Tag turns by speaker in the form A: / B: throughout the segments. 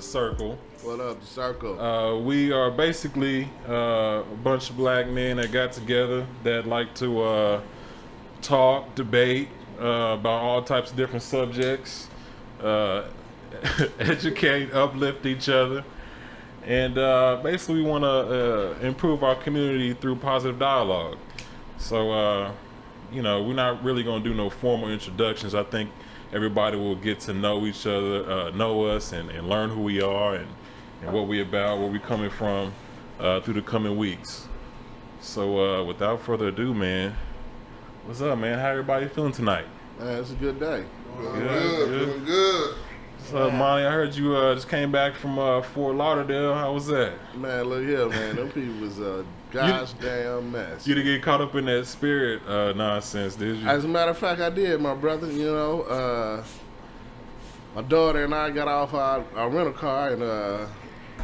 A: Circle.
B: What up, the Circle?
A: We are basically a bunch of black men that got together that like to talk, debate about all types of different subjects, educate, uplift each other, and basically we want to improve our community through positive dialogue. So, we're not really going to do no formal introductions. I think everybody will get to know each other, know us, and learn who we are and what we about, where we coming from through the coming weeks. So without further ado, man, what's up, man? How everybody feeling tonight?
B: Man, it's a good day.
C: Feeling good.
A: What's up, Monty? I heard you just came back from Fort Lauderdale. How was that?
B: Man, look here, man. Them people was a gosh damn mess.
A: You didn't get caught up in that Spirit nonsense, did you?
B: As a matter of fact, I did, my brother. You know, my daughter and I got off our rental car and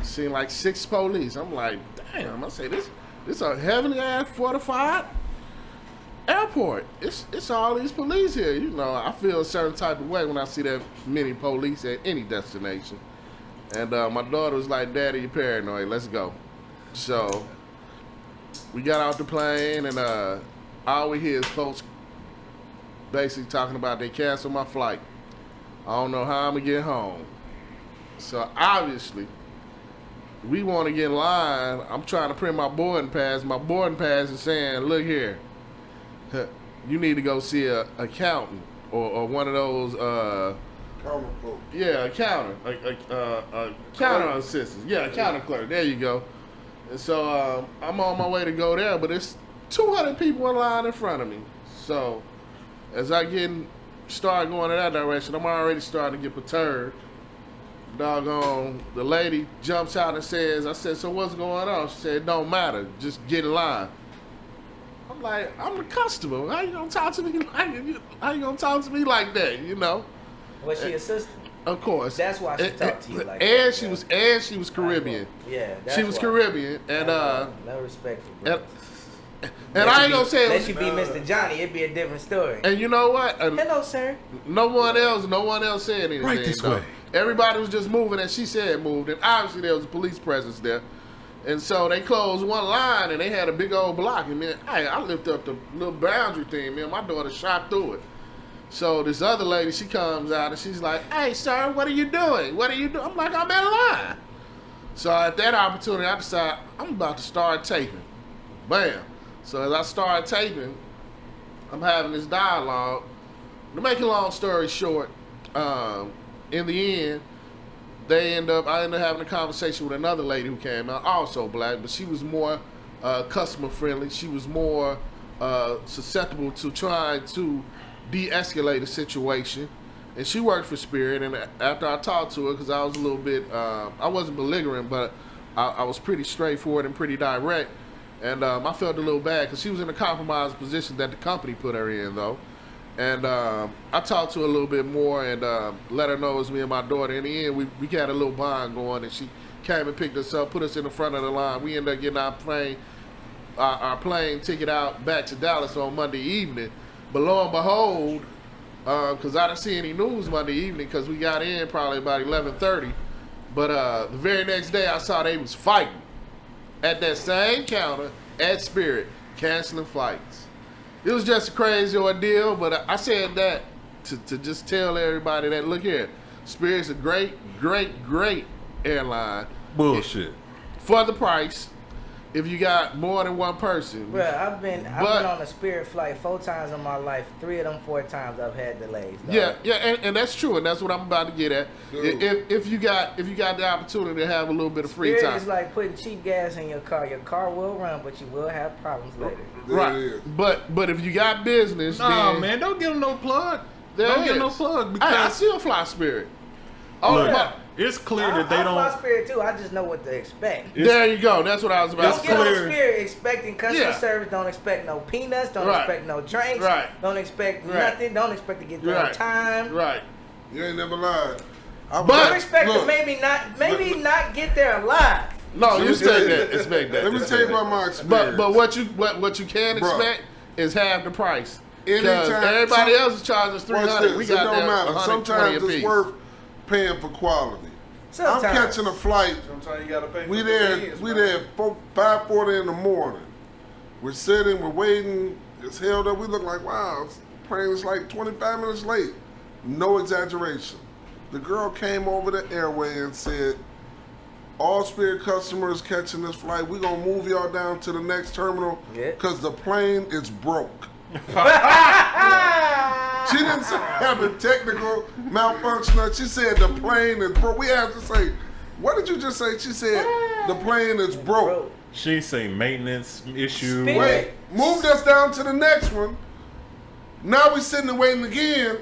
B: seen like 6 police. I'm like, damn. I say, this a heavily ass fortified airport. It's all these police here. You know, I feel a certain type of way when I see that many police at any destination. And my daughter was like, Daddy, you paranoid. Let's go. So we got out the plane, and all we hear is folks basically talking about they canceled my flight. I don't know how I'm going to get home. So obviously, we want to get in line. I'm trying to print my boarding pass. My boarding pass is saying, look here, you need to go see a accountant or one of those
C: Counter folk.
B: yeah, a counter, a counter assistant. Yeah, a counter clerk. There you go. And so I'm on my way to go there, but it's 200 people in line in front of me. So as I start going in that direction, I'm already starting to get perturbed. Doggone, the lady jumps out and says, I said, so what's going on? She said, it don't matter, just get in line. I'm like, I'm a customer. How you gonna talk to me like that, you know?
D: Was she assistant?
B: Of course.
D: That's why she talked to you like
B: and
D: that.
B: She was Caribbean.
D: Yeah, that's
B: she was
D: why.
B: Caribbean, and
D: no respect for brothers.
B: And I ain't gonna say
D: unless you be Mr. Johnny, it'd be a different story.
B: And you know what?
D: Hello, sir.
B: No one else said anything.
A: Right this way.
B: Everybody was just moving, and she said moved, and obviously there was a police presence there. And so they closed one line, and they had a big old block. And man, I lifted up the little boundary thing, man. My daughter shot through it. So this other lady, she comes out, and she's like, hey, sir, what are you doing? What are you doing? I'm like, I'm in line. So at that opportunity, I decided I'm about to start taping. Bam. So as I start taping, I'm having this dialogue. To make a long story short, in the end, I ended up having a conversation with another lady who came out, also black, but she was more customer friendly. She was more susceptible to trying to de-escalate a situation. And she worked for Spirit, and after I talked to her, because I was a little bit, I wasn't belligerent, but I was pretty straightforward and pretty direct. And I felt a little bad because she was in a compromised position that the company put her in, though. And I talked to her a little bit more and let her know it was me and my daughter. In the end, we had a little bond going, and she came and picked us up, put us in the front of the line. We ended up getting our plane ticket out back to Dallas on Monday evening. But lo and behold, because I didn't see any news Monday evening because we got in probably about 11:30. But the very next day, I saw they was fighting at that same counter at Spirit, canceling flights. It was just a crazy ordeal, but I said that to just tell everybody that, look here, Spirit's a great, great, great airline.
A: Bullshit.
B: For the price. if you got more than one person.
D: Bro, I've been on a Spirit flight 4 times in my life. 3 of them 4 times I've had delays. Dog.
B: Yeah, and that's true, and that's what I'm about to get at. If you got the opportunity to have a little bit of free
D: Spirit
B: time,
D: is like putting cheap gas in your car. Your car will run, but you will have problems later.
B: right? But if you got business,
A: Nah,
B: then
A: man, don't give them no plug.
B: there
A: Don't
B: it
A: give
B: is.
A: no plug
B: I
A: because
B: still fly Spirit. Oh,
A: look,
B: my-
A: it's clear
D: I
A: that they
D: fly
A: don't.
D: Spirit too. I just know what to expect.
B: there you go. That's what I was about
A: It's
B: to
D: Don't get
B: say.
D: on
A: clear.
D: Spirit expecting customer
B: Yeah.
D: service. Don't expect no peanuts. Don't
B: Right.
D: expect no drinks.
B: Right.
D: Don't expect
B: Right.
D: nothing. Don't expect to get there on
B: Right.
D: time.
B: Right.
C: You ain't never lied.
B: But-
D: Don't expect to
C: look,
D: maybe not get there alive.
B: No,
C: Let
B: you
C: me tell
B: expect
C: you-
B: that. Expect that.
C: Let me tell you about my experience.
B: But what you can
C: Bruh.
B: expect is half the price. Because
C: Anytime-
B: everybody else is charging us
C: Watch
B: $300. We
C: this. It
B: got
C: don't
B: there
C: matter.
B: 120
C: Sometimes it's
B: apiece.
C: worth paying for quality.
D: Sometimes.
C: I'm catching a flight.
E: Sometimes you gotta pay.
C: We
E: for
C: there.
E: convenience,
C: We
E: man.
C: there. 5:40 in the morning. We're sitting. We're waiting. It's held up. We look like wow. This plane is like 25 minutes late. No exaggeration. The girl came over the airway and said, "All Spirit customers catching this flight, we're gonna move y'all down to the next terminal
D: Yeah.
C: because the plane is broke." She didn't say having technical malfunction. She said the plane is broke. We have to say, what did you just say? She said the plane is broke.
D: Bro,
A: She say maintenance issue.
D: Spirit.
C: Wait, moved us down to the next one. Now we sitting and waiting again.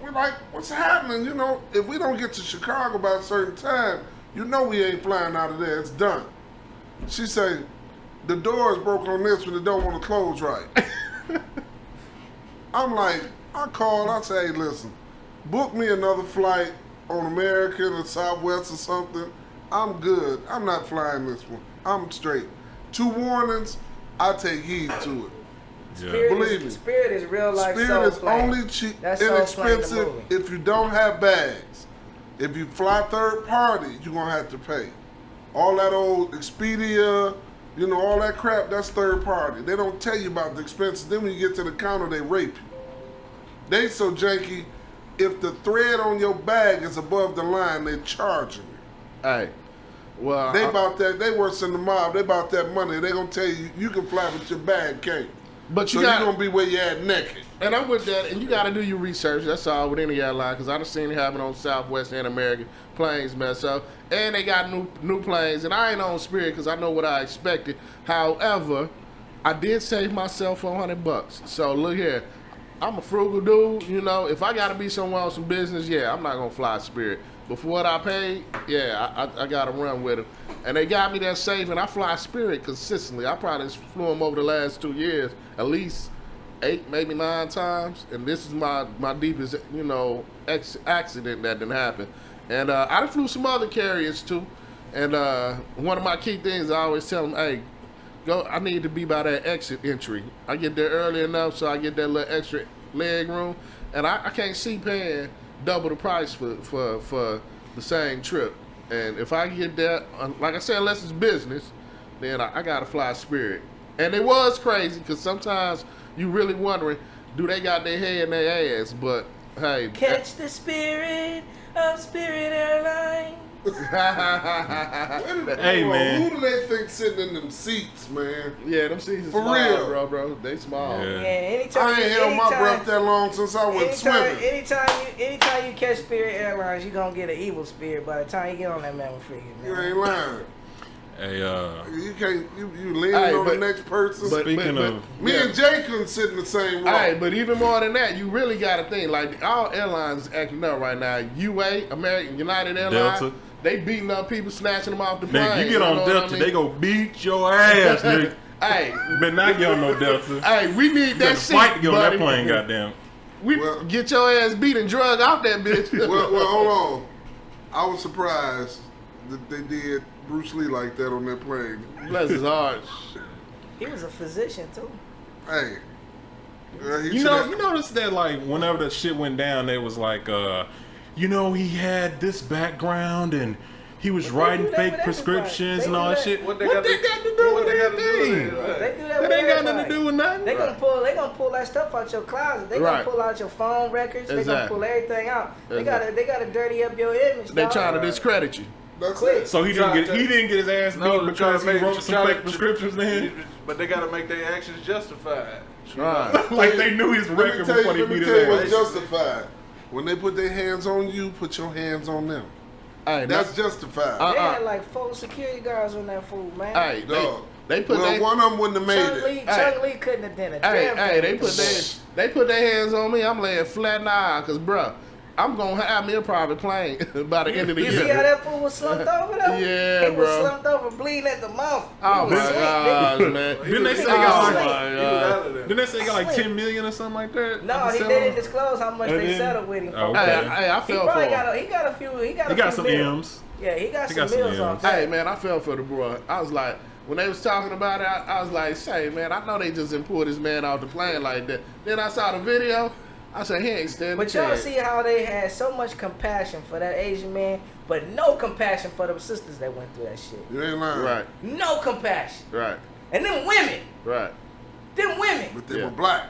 C: We're like, what's happening? You know, if we don't get to Chicago by a certain time, you know we ain't flying out of there. It's done. She say, the door is broken on this one. They don't want to close right. I'm like, I called. I say, hey, listen, book me another flight on American or Southwest or something. I'm good. I'm not flying this one. I'm straight. 2 warnings. I take heed to it.
A: Yeah.
C: Believe me.
D: Spirit is real life.
C: Spirit
D: soul
C: is
D: plane.
C: only cheap,
D: That's Soul Plane, the
C: inexpensive
D: movie.
C: if you don't have bags. If you fly third party, you're gonna have to pay. All that old Expedia, you know, all that crap, that's third party. They don't tell you about the expenses. Then when you get to the counter, they rape you. They so janky, if the thread on your bag is above the line, they're charging you.
B: Hey, well,
C: They about that, they worse than the mob, they about that money. They gonna tell you, you can fly with your bag, can't.
B: but
C: So
B: you got,
C: you're gonna be where you at naked.
B: and I'm with that, and you got to do your research. That's all with any airline, because I've seen it happen on Southwest and American planes mess up, and they got new planes, and I ain't on Spirit because I know what I expected. However, I did save myself $400. So look here, I'm a frugal dude. You know, if I got to be somewhere on some business, yeah, I'm not gonna fly Spirit. But for what I paid, yeah, I got to run with them. And they got me that safe, and I fly Spirit consistently. I probably flew them over the last 2 years, at least 8, maybe 9 times. And this is my deepest, you know, accident that didn't happen. And I done flew some other carriers too. And one of my key things, I always tell them, hey, go. I need to be by that exit entry. I get there early enough so I get that little extra leg room. And I can't see paying double the price for the same trip. And if I get there, like I said, unless it's business, then I gotta fly Spirit. And it was crazy because sometimes you really wondering, do they got their head in their ass? But hey,
D: Catch the spirit of Spirit Airlines.
A: Hey, man.
C: Who do they think sitting in them seats, man?
B: yeah, them seats is
C: For
B: small,
C: real.
B: bro. They small.
A: Yeah.
D: And anytime,
C: I ain't held my breath that long since I went swimming.
D: anytime you catch Spirit Airlines, you gonna get an evil spirit by the time you get on that mammal figure.
C: You ain't lying.
A: Hey,
C: You can't. You leaning
B: Hey,
C: on
B: but-
C: the next person.
A: speaking of,
C: Me and Jay couldn't sit in the same row.
B: Hey, but even more than that, you really got to think, like, all airlines is acting up right now. UA, American, United Airlines,
A: Delta.
B: they beating up people, snatching them off the plane.
A: nigga, you get on
B: know what
A: Delta,
B: I mean?
A: they go beat your ass, nigga.
B: Hey,
A: Better not get on no Delta.
B: hey, we need
A: You
B: that
A: better
B: seat,
A: fight to get on
B: buddy.
A: that plane, goddamn.
B: We
C: Well-
B: get your ass beat and drug out that bitch.
C: well, hold on. I was surprised that they did Bruce Lee like that on that plane.
B: Bless his heart.
D: He was a physician too.
C: Hey. He
A: You
C: shoulda-
A: noticed that like whenever that shit went down, they was like, you know, he had this background and he was
D: But they
A: writing
D: do that
A: fake
D: with
A: prescriptions
D: everybody.
A: and
D: They
A: all
D: do
A: that
D: that.
A: shit.
E: What
A: What
E: they
A: they
E: got
A: got
E: to-
A: to do
E: what
A: with
E: they got to do with
A: anything?
E: it?
D: They do that
A: That
D: with
A: ain't got nothing
D: everybody.
A: to do with nothing.
D: They gonna pull that stuff out your closet. They
B: Right.
D: gonna pull out your phone records. They gonna
B: Exactly.
D: pull everything out. They
B: Exactly.
D: gotta dirty up your image.
B: They
D: dog.
B: trying to discredit you.
C: That's
D: Quick.
C: it.
A: So he didn't get his ass beat
E: No,
A: because he wrote some fake prescriptions then.
E: But they gotta make their actions justified.
B: Right.
A: Like they knew his
C: Let me
A: record
C: tell
A: before
C: you,
A: they beat
C: let me tell you
A: his
C: what's
A: ass.
C: justified. When they put their hands on you, put your hands on them.
B: Hey,
C: That's justified.
D: They had like 4 security guards on that fool, man.
B: Hey,
C: Dog.
B: they put
C: Well,
B: their
C: one of them wouldn't have made it.
D: Chuck Lee couldn't have done it.
B: hey, they put their hands on me. I'm laying flat in the aisle, cause bruh, I'm gonna have me a private plane by the end of the
D: You
B: year.
D: see how that fool was slumped over though?
B: Yeah,
D: he was
B: bro.
D: slumped over, bleeding at the mouth.
B: Oh
D: He
B: my
D: was asleep,
B: gosh,
D: nigga.
B: man.
A: Didn't they say
D: Oh,
A: he got
D: my
A: like,
B: God.
E: He was out of there.
A: didn't they say he got like 10 million or something like that?
D: No,
A: After
D: they
A: selling?
D: didn't disclose how much
A: They
D: they
A: didn't?
D: settled with him.
A: Oh,
D: for.
A: okay.
B: Hey, I
D: He
B: fell
D: probably
B: for
D: got
B: him.
D: he got a few. He got
A: He
D: a
A: got
D: few
A: some
D: mil.
A: M's.
D: Yeah, he got
A: He
D: some
A: got some
D: meals off
A: M's.
D: that.
B: Hey man, I fell for the bro. I was like, when they was talking about it, I was like, say man, I know they just didn't pull this man off the plane like that. Then I saw the video. I said he ain't standing.
D: But y'all see how they had so much compassion for that Asian man, but no compassion for them sisters that went through that shit.
C: You ain't lying.
B: Right,
D: No compassion.
B: right,
D: And them women,
B: right.
C: But they
B: Yeah.
C: were black.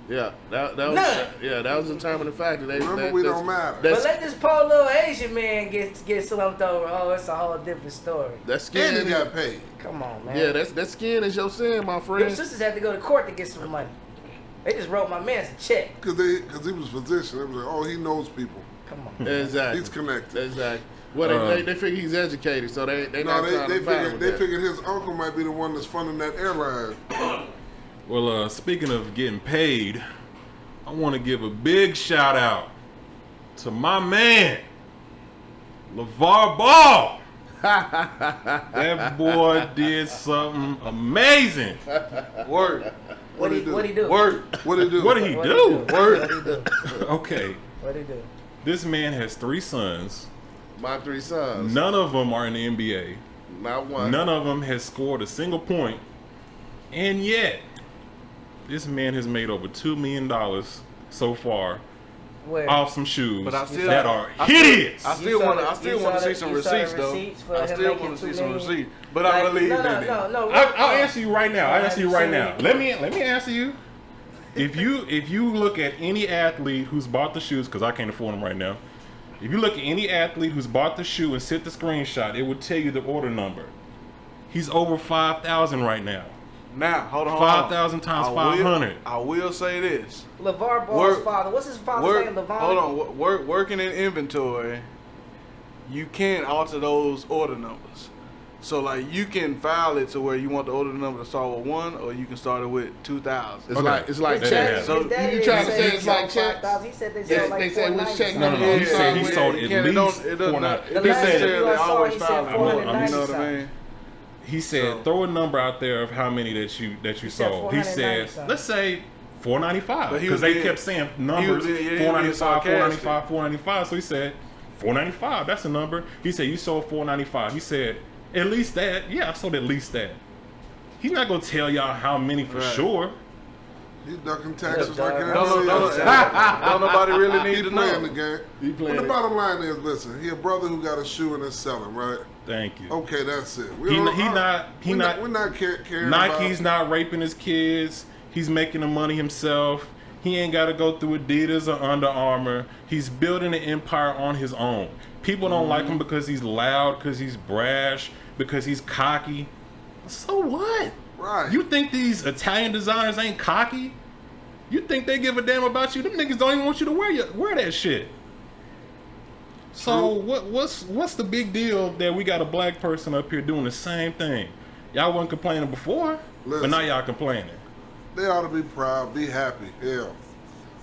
B: Yeah, that was
D: None.
B: that was a determining factor.
C: Remember, we don't matter.
D: but
B: That's,
D: let this poor little Asian man get slumped over. Oh, it's a whole different story.
B: that skin.
C: And he got paid.
D: Come on, man.
B: Yeah, that skin is your sin, my
D: Them
B: friend.
D: sisters had to go to court to get some money. They just wrote my man a check.
C: Because he was physician. They was like, oh, he knows people.
D: Come on.
B: Exactly.
C: He's connected.
B: Exactly. Well, they figure he's educated, so they
C: No,
B: not trying
C: they
B: to battle
C: figured
B: with
C: they
B: that.
C: figured his uncle might be the one that's funding that airline.
A: Well, speaking of getting paid, I want to give a big shout out to my man, Lavar Ball. That boy did something amazing.
E: Word.
D: What he do?
E: Word.
C: What did he do?
A: What did he
D: What
A: do?
D: What he do?
A: Okay,
D: What he do?
A: this man has 3 sons.
B: My 3 sons.
A: None of them are in the NBA.
B: Not one.
A: None of them has scored a single point. And yet, this man has made over $2 million so far
D: Where?
A: off some shoes
E: But I still-
A: that are
E: I still-
A: hideous.
E: I still want to see some receipts though.
D: for
E: I
D: him
E: still
D: making
E: want to see
D: $2
E: some
D: million?
E: receipts. But I
D: Like,
E: believe
D: no,
E: in it.
D: no.
A: I'll answer you right now. I'll answer you
D: Have
A: right
D: you
A: now.
D: seen-
A: Let me answer you. If you look at any athlete who's bought the shoes, because I can't afford them right now. If you look at any athlete who's bought the shoe and sent the screenshot, it would tell you the order number. He's over 5,000 right now.
E: Now, hold on.
A: 5,000 times 500.
E: I will say this.
D: LeVar Ball's
E: Work-
D: father. What's his father's name? LeVar.
E: Hold on. Working in inventory, you can alter those order numbers. So like you can file it to where you want the order number to start with 1, or you can start it with 2,000.
B: It's
A: Okay.
B: like
A: Yeah.
B: checks.
A: So
B: you trying to say it's like checks?
D: He said they
B: They-
D: sold like
B: they say which
D: 490
B: check
D: something.
B: number
A: No, he
B: Yeah,
A: said he
B: yeah,
A: sold
E: you
A: at
E: can't-
A: least
E: it doesn't
A: 490.
D: The
A: He
D: last
A: said,
D: video I saw,
E: always
D: he said
E: file it.
D: 490
E: You know what I
D: something.
E: mean?
A: he said
E: So-
A: throw a number out there of how many that you
D: said
A: sold. He
D: 490
A: said,
D: something.
A: let's say 495,
E: But he
A: because
E: was
A: they
E: being-
A: kept saying
E: he
A: numbers
E: was being
A: 495,
E: sarcastic.
A: 495, 495. So he said 495. That's a number. He said you sold 495. He said at least that. Yeah, I sold at least that. He's not gonna tell y'all how many for
E: Right.
A: sure.
C: He's ducking taxes
D: Yeah,
C: like
D: dog.
C: everybody else.
E: Don't nobody really need
C: He
E: to
C: playing the
E: know.
C: game.
B: He playing
C: But the
B: it.
C: bottom line is, listen, he a brother who got a shoe and is selling, right?
A: Thank you.
C: Okay, that's it.
A: We're not
C: caring
A: Nike's
C: about,
A: not raping his kids. He's making the money himself. He ain't got to go through Adidas or Under Armour. He's building an empire on his own. People don't like him because he's loud, because he's brash, because he's cocky. So what?
C: Right.
A: You think these Italian designers ain't cocky? You think they give a damn about you? Them niggas don't even want you to wear that shit. So what's the big deal that we got a black person up here doing the same thing? Y'all wasn't complaining before, but
C: Listen.
A: now y'all complaining.
C: They ought to be proud, be happy. Yeah.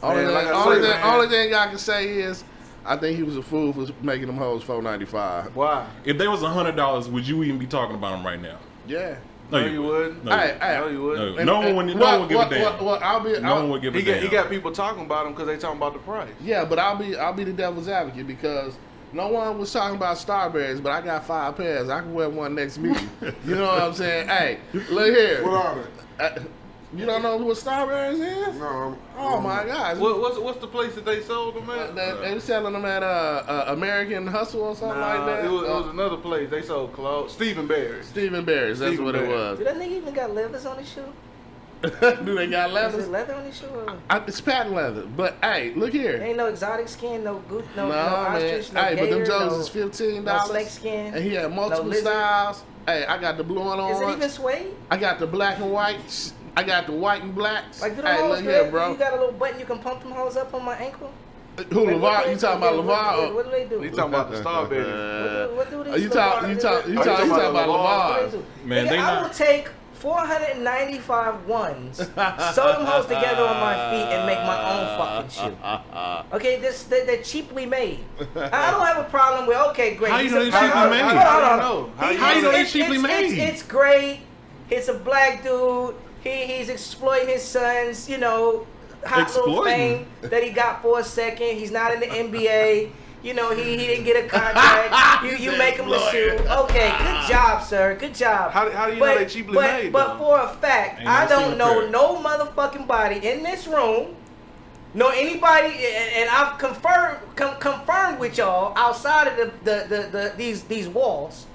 B: Only,
E: Man,
B: thing,
E: like I
B: only,
E: said,
B: thing,
E: man.
B: only thing I can say is, I think he was a fool for making them hoes $4.95.
E: Why?
A: If there was $100, would you even be talking about them right now?
B: Yeah.
E: No, you wouldn't.
A: No,
B: Hey, hey,
E: No, you wouldn't.
A: no, no one would give a damn.
B: Well,
A: No one would give a
E: He
A: damn.
E: got people talking about him because they talking about the price.
B: Yeah, but I'll be the devil's advocate because no one was talking about Starberries, but I got 5 pairs. I can wear one next meeting. You know what I'm saying? Hey, look here.
C: What are they?
B: You don't know what Starberries is?
C: No.
B: Oh my gosh.
E: What's the place that they sold them at?
B: They were selling them at American Hustle or something like
E: Nah,
B: that.
E: it was another place. They sold clothes. Stephen Barry.
B: Stephen Barry's. That's
E: Stephen
B: what it
E: Barry's.
B: was.
D: Do that nigga even got livers on his shoe?
B: Do they got
D: Is
B: leathers?
D: it leather on these shoes?
B: It's patent leather. But hey, look here.
D: Ain't no exotic skin, no goose, no
B: man.
D: ostrich, no
B: Hey, but them
D: gator,
B: Jones
D: no,
B: is $15.
D: no snake skin,
B: And he had multiple
D: no lizard.
B: styles. Hey, I got the blue and orange.
D: Is it even suede?
B: I got the black and white. I got the white and blacks.
D: Like, do the
B: hey,
D: hoes
B: look here,
D: good?
B: bro.
D: You got a little button you can pump them hoes up on my ankle?
B: Who,
D: Like,
B: LeVar? You talking about LeVar?
D: What do they do?
E: You talking about the Starberry?
D: What do these
B: You talking about
D: What do
B: LeVar?
D: they do?
A: Man,
D: Nigga,
A: they
D: I
A: not-
D: will take 495 ones, sew them hoes together on my feet, and make my own fucking shoe. Okay, they're cheaply made. I don't have a problem with. Okay, great.
A: How you
D: He's
A: know
D: a-
A: they cheaply
D: hold on,
A: made?
D: hold on,
E: How you
D: hold
E: know?
D: on.
E: How you know
A: they
D: It's-
A: cheaply
D: it's-
A: made?
D: It's great. He's a black dude. He's exploiting his sons. You know, hot little
A: Exploiting?
D: fame that he got for a second. He's not in the NBA. You know, he didn't get a contract. You make him a shoe. Okay, good job, sir. Good job.
E: How do you know they cheaply made,
D: But
E: though?
D: for a fact,
A: Ain't
D: I
A: never seen
D: don't
A: a
D: know
A: pair.
D: no motherfucking body in this room, nor anybody, and I've confirmed with y'all outside of these walls,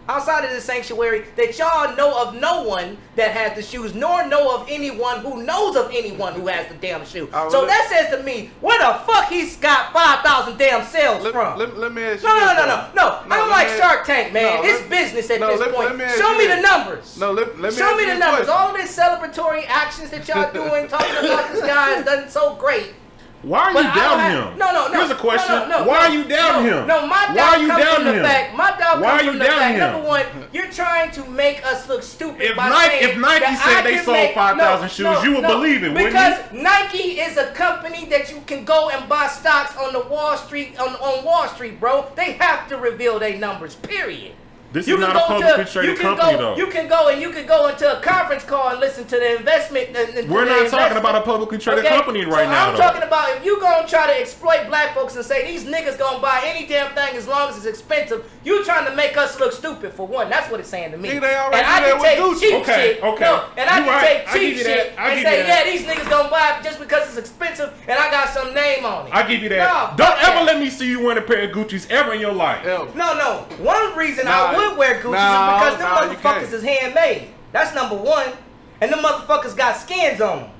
D: outside of the sanctuary, that y'all know of no one that has the shoes, nor know of anyone who knows of anyone who has the damn shoe.
E: Oh,
D: So
E: let-
D: that says to me, where the fuck he's got 5,000 damn sales from?
E: Let me ask you
D: No,
E: this,
D: no,
E: though.
D: no. I'm
E: let
D: like
E: me
D: Shark
E: ask-
D: Tank, man.
E: no,
D: It's
E: let-
D: business at
E: no,
D: this
E: let
D: point.
E: me ask
D: Show
E: you
D: me the
E: this.
D: numbers.
E: No, let me
D: Show
E: ask
D: me
E: you
D: the
E: this
D: numbers.
E: question.
D: All this celebratory actions that y'all doing, talking about this guy has done so great.
A: Why are you
D: But I don't
A: doubting
D: have-
A: him?
D: No.
A: Here's a question.
D: No,
A: Why are you doubting him?
D: No, my
A: Why
D: doubt
A: are you
D: comes from
A: doubting
D: the
A: him?
D: fact. My doubt
A: Why
D: comes
A: are you
D: from the
A: doubting
D: fact.
A: him?
D: Number one, you're trying to make us look stupid
A: If
D: by
A: Nike-
D: saying
A: if Nike
D: that
A: said
D: I
A: they
D: can
A: sold
D: make-
A: 5,000 shoes, you would believe it, wouldn't
D: because Nike is a company that you can go and buy stocks on the Wall Street on Wall Street, bro. They have to reveal their numbers. Period.
A: This
D: You
A: is
D: can
A: not a
D: go
A: publicly
D: to-
A: traded
D: you can
A: company,
D: go-
A: though.
D: You can go into a conference call and listen to the investment.
A: We're not talking about a publicly traded company right now,
D: I'm
A: though.
D: talking about if you gonna try to exploit black folks and say these niggas gonna buy any damn thing as long as it's expensive, you trying to make us look stupid for one. That's what it's saying to me.
E: Nigga, they already
D: and I
E: do
D: can
E: that
D: take
E: with Gucci.
D: cheap
A: Okay,
D: shit.
A: okay.
D: No, and I
A: You
D: can
A: right.
D: take
A: I
D: cheap
A: give you that.
D: shit
A: I
D: and
A: give you
D: say,
A: that.
D: yeah, these niggas gonna buy it just because it's expensive and I got some name on it.
A: I give you that.
D: No,
A: Don't
D: fuck
A: ever
D: that.
A: let me see you wearing a pair of Gucci's ever in your life.
E: Ever.
D: No. One reason
E: Nah,
D: I would wear Gucci's
E: nah,
D: is because them
E: nah, you
D: motherfuckers
E: can't.
D: is handmade. That's number one. And them motherfuckers got skins on them.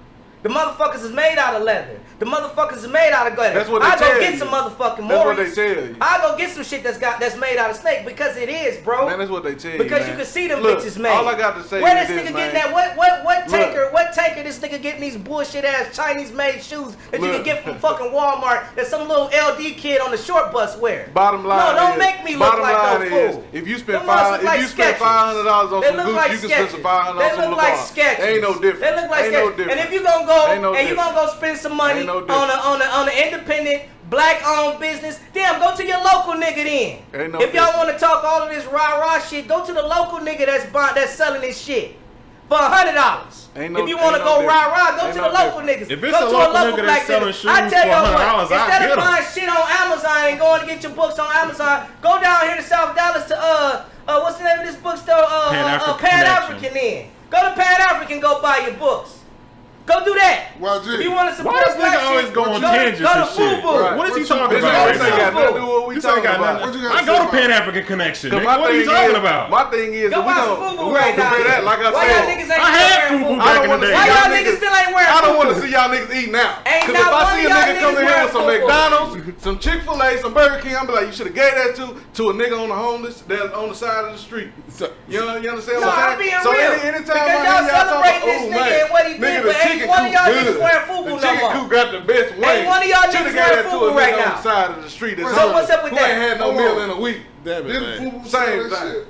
D: The motherfuckers is made out of leather. The motherfuckers is made out of glitter.
E: That's what they
D: I
E: tell
D: go get
E: you.
D: some motherfucking
E: That's what they
D: Morris.
E: tell you.
D: I go get some shit that's made out of snake because it is, bro.
E: Man, that's what they tell you.
D: Because
E: man.
D: you can see them
E: Look,
D: bitches made.
E: All I got to say
D: Where
E: is
D: this
E: this,
D: nigga
E: man.
D: getting that? What tanker?
E: Look.
D: What tanker this nigga getting these bullshit ass Chinese made shoes that you can
E: Look.
D: get from fucking Walmart that some little LD kid on the short bus wear?
E: Bottom line
D: No, don't
E: is,
D: make me look
E: bottom
D: like
E: line
D: no
E: is,
D: fool.
E: if you spend
D: Them ones look like
E: $500
D: sketches.
E: on
D: They
E: some
D: look
E: Gucci,
D: like
E: you can
D: sketches.
E: spend some $500 on
D: They
E: some
D: look like
E: LeVar.
D: sketches.
E: Ain't no different.
D: They look like
E: Ain't
D: sketches.
E: no different.
D: And if you gonna go
E: Ain't no
D: and you
E: different.
D: gonna go spend some money
E: Ain't no
D: on an independent black-owned business, damn, go to your local nigga then.
E: Ain't no
D: If y'all
E: different.
D: want to talk all of this rah-rah shit, go to the local nigga that's selling this shit for $100.
E: Ain't no-
D: If you want to
E: ain't no
D: go
E: different.
D: rah-rah, go
E: Ain't
D: to
E: no
D: the local
E: different.
D: niggas.
A: If it's
D: go
A: a
D: to
A: local nigga
D: black
A: that's selling
D: business.
A: shoes
D: I tell
A: for
D: y'all
A: $100,
D: what,
A: I'll
D: instead
A: get
D: of
A: 'em.
D: buying shit on Amazon and going to get your books on Amazon, go down here to South Dallas to what's the name of this bookstore?
A: Pan-African
D: Pan-African in. Go to Pan-African, go buy your books. Go do that.
C: YG.
D: If you want to support
A: Why does
D: black
A: nigga always
D: shit,
A: go on
D: to-
A: tangents
D: go to
A: and shit?
D: FUBU.
E: Right.
A: What is he
C: What
A: talking
E: Bitch,
A: about
E: I
A: right
E: ain't say got
A: now?
E: nothing to do with what we
A: You say
E: talking
A: got
E: about.
A: nothing.
C: What you got
A: I
C: to
A: go
C: say
A: to
C: about it?
A: Pan African Connection.
E: Cause
A: Nigga.
E: my
A: What are you
E: thing
A: talking
E: is,
A: about?
E: my thing is,
D: Go
E: that we
D: buy some
E: don't
D: FUBU
E: we
D: right
E: don't compare
D: now.
E: that. Like I
D: Why
E: said,
D: y'all niggas ain't
A: I had
D: wearing
A: FUBU
D: FUBU?
A: back
E: I don't
A: in the
E: want to
A: day.
E: see
D: Why
E: y'all
D: y'all niggas still ain't wearing
E: I don't want to
D: FUBU?
E: see y'all niggas eat now.
D: Ain't
E: Cause
D: not
E: if I
D: one
E: see a
D: of y'all
E: nigga come in
D: niggas
E: here with some
D: wearing FUBU.
E: McDonald's, some Chick-fil-A, some Burger King, I'm be like, you should have gave that to a nigga on the homeless that's on the side of the street. You understand
D: No,
E: what
D: I'm
E: I'm
D: being
E: saying? So
D: real.
E: anytime
D: Because
E: I
D: y'all
E: hear y'all
D: celebrating
E: talking,
D: this
E: oh,
D: nigga
E: man,
D: and what he did,
E: nigga,
D: but
E: the
D: ain't
E: chicken
D: one of
E: coop
D: y'all
E: good.
D: niggas wearing FUBU
E: The
D: no
E: chicken
D: more.
E: coop got the best wings.
D: one of y'all
E: Shoulda
D: niggas
E: gave
D: wearing
E: that to a
D: FUBU
E: nigga
D: right
E: on
D: now.
E: the side of the street. That's
D: So
E: all.
D: what's up with
E: Who
D: that?
E: ain't had no
C: Hold
E: meal
C: on.
E: in a week.
C: Damn it, Didn't man. FUBU
E: Same
C: sell that
E: thing.
C: shit?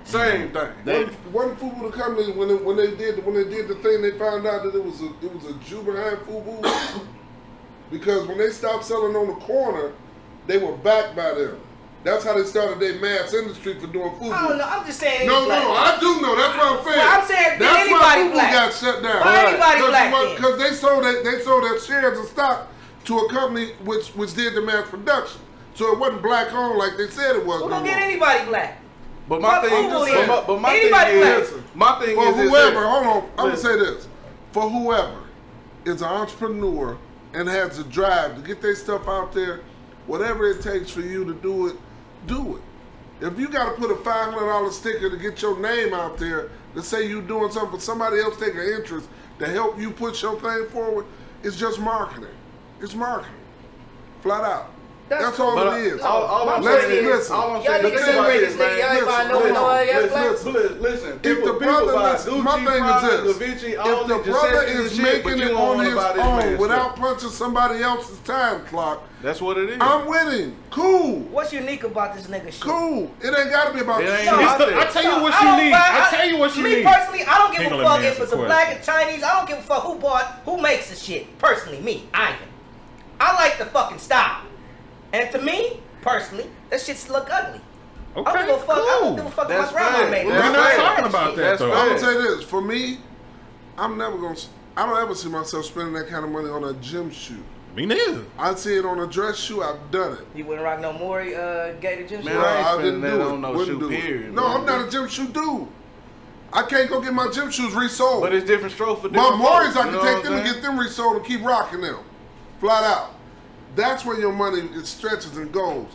E: Same thing.
C: Wasn't FUBU the company when they did the thing? They found out that it was a Jew behind FUBU because when they stopped selling on the corner, they were backed by them. That's how they started their mass industry for doing FUBU.
D: I don't know. I'm just saying.
C: No,
D: it's black.
C: I do know. That's what I'm saying.
D: Well, I'm saying, did
C: that's
D: anybody
C: why FUBU
D: black?
C: got shut down.
D: Why anybody black then?
C: Because they sold their shares of stock to a company which did the mass production. So it wasn't black owned like they said it was.
D: We're
C: no
D: gonna get
C: more.
D: anybody black.
E: But my
D: Fuck
E: thing,
D: FUBU then.
E: but my
D: Anybody
E: thing
D: black.
E: is, my thing
C: For
E: is this
C: whoever,
E: here.
C: hold on, I'm gonna
E: Listen.
C: say this. For whoever is an entrepreneur and has the drive to get their stuff out there, whatever it takes for you to do it, do it. If you got to put a $500 sticker to get your name out there, to say you doing something for somebody else taking an interest to help you push your thing forward, it's just marketing. It's marketing. Flat out. That's all
E: But
C: it is.
E: all I'm
C: Let's
E: saying is,
C: listen.
E: all I'm
D: Y'all
E: saying, the
D: niggas
E: thing about
D: celebrate
E: this,
D: this
E: man.
D: nigga. Y'all ain't
C: Listen,
D: no
C: listen. If the brother, listen, my thing is this. If the brother is making it on his own without punching somebody else's time clock,
E: that's what it is.
C: I'm winning. Cool.
D: What's unique about this nigga shit?
C: Cool. It ain't got to be about
E: It
C: the
E: ain't
C: shit.
E: out there.
A: I tell you what
D: I
A: you
D: don't
A: need.
D: buy-
A: I tell you what you
D: Me
A: need.
D: personally, I don't give
A: Ain't
D: a
A: gonna
D: fuck
A: let me
D: if
A: answer
D: it's a
A: the
D: black
A: question.
D: and Chinese. I don't give a fuck who makes the shit. Personally, me, Ivan. I like the fucking style. And to me, personally, that shit look ugly.
A: Okay,
D: I don't give a fuck. I don't give a
A: cool.
D: fuck if
E: That's
D: my grandma
E: fair.
D: made it.
E: We're
A: We're
E: not
A: not
E: fair.
A: talking about that
E: That's
A: though.
E: fair.
C: I'm gonna say this. For me, I don't ever see myself spending that kind of money on a gym shoe.
A: Me neither.
C: I see it on a dress shoe. I've done it.
D: You wouldn't rock no more gated gym
E: Man,
D: shoes?
E: I ain't
C: I
E: spending
C: didn't
E: that
C: do
E: on
C: it.
E: no
C: Wouldn't
E: shoe,
C: do it.
E: period.
C: No,
E: man.
C: I'm not a gym shoe dude. I can't go get my gym shoes resold.
E: But it's different strokes for
C: My
E: different
C: Maury's,
E: folks,
C: I
E: you
C: can
E: know
C: take
E: what
C: them
E: I'm
C: and
E: saying?
C: get them resold and keep rocking them. Flat out. That's where your money it stretches and goes.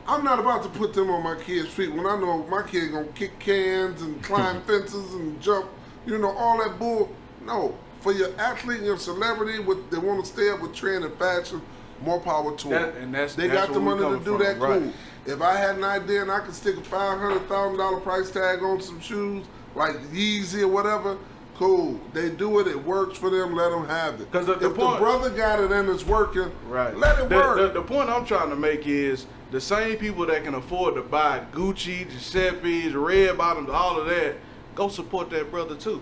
C: I'm not about to put them on my kids' feet when I know my kid gonna kick cans and climb fences and jump, all that bull. No. For your athlete and your celebrity, they want to stay up with trend and fashion, more power to them. They got the money to do that,
E: right.
C: cool. If I had an idea and I could stick a $500,000 price tag on some shoes, like Yeezy or whatever, cool. They do it. It works for them. Let them have it.
E: 'Cause the
C: if
E: point-
C: the brother got it and it's working,
E: Right.
C: let it work.
E: The point I'm trying to make is the same people that can afford to buy Gucci, Giuseppe's, red bottoms, all of that, go support that brother too.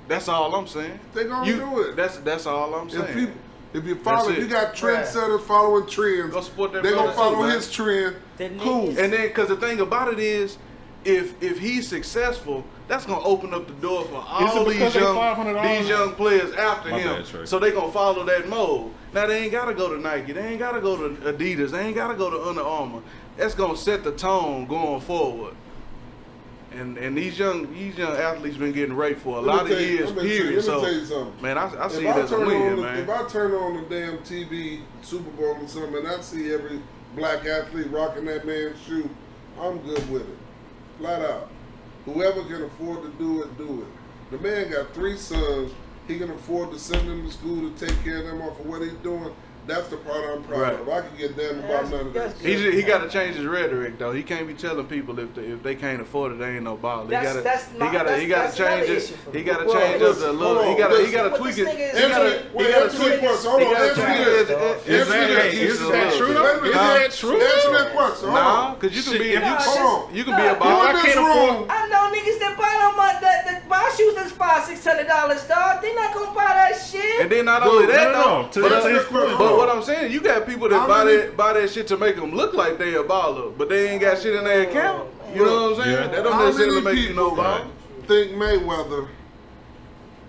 E: That's all I'm saying.
C: They gonna do it.
E: That's all I'm saying.
C: If you follow,
E: That's
C: if you
E: it.
C: got trendsetters following trends,
E: Go support that
C: they gonna
E: brother
C: follow
E: too, man.
C: his trend.
D: The
C: Cool.
D: niggas-
E: And then, because the thing about it is, if he's successful, that's gonna open up the door for
A: Is it
E: all
A: because they $500?
E: these young players after
A: My
E: him.
A: bad, Trey.
E: So they gonna follow that mold. Now they ain't gotta go to Nike. They ain't gotta go to Adidas. They ain't gotta go to Under Armour. That's gonna set the tone going forward. And these young athletes been getting raped for a
C: Let me
E: lot of
C: tell you-
E: years.
C: let me
E: Period.
C: tell
E: So
C: you something.
E: man, I see
C: If
E: it as a win, man.
C: If I turn on the damn TV Super Bowl or something and I see every black athlete rocking that man's shoe, I'm good with it. Flat out. Whoever can afford to do it, do it. The man got 3 sons. He can afford to send them to school to take care of them off of what he's doing. That's the part I'm proud
E: Right.
C: of. I can get damn about none of
D: That's
C: that.
D: good.
E: He got to change his rhetoric though. He can't be telling people if they can't afford it, they ain't no ball. He got to
D: That's
E: change
D: another
E: it.
D: issue for me.
E: He got to
C: Bro,
E: change up the
C: listen,
E: little.
C: hold
E: He
C: on,
E: got to
C: listen.
E: tweak it.
D: What this nigga is
E: He gotta-
C: Answer- wait,
E: he gotta
C: answer
E: tweak
C: that
E: it.
C: question. Hold
E: He
C: on,
E: gotta
C: answer
E: tweak
C: this.
E: it.
A: Is that,
C: Answer
A: is
C: this.
A: that true though?
C: Wait a minute.
A: Is that true?
C: Answer that question. Hold
E: Nah,
C: on.
E: because you can
A: Shit,
E: be
A: if you-
C: Hold on.
E: you can be a
A: If
E: baller.
A: I
C: in
A: can't
C: this
A: afford,
C: room,
D: I know niggas that buy them that buy shoes that's $500-$600, dog. They not gonna buy that shit.
E: And then not only that,
A: no.
E: though,
C: Answer
E: but,
C: this question.
E: but what I'm saying, you got people that
C: How
E: buy
C: many-
E: that shit to make them look like they a baller, but they ain't got shit in their account. You know what I'm saying?
A: Yeah.
E: That don't
C: How
E: necessarily
C: many
E: make you no
C: people
E: baller.
C: think Mayweather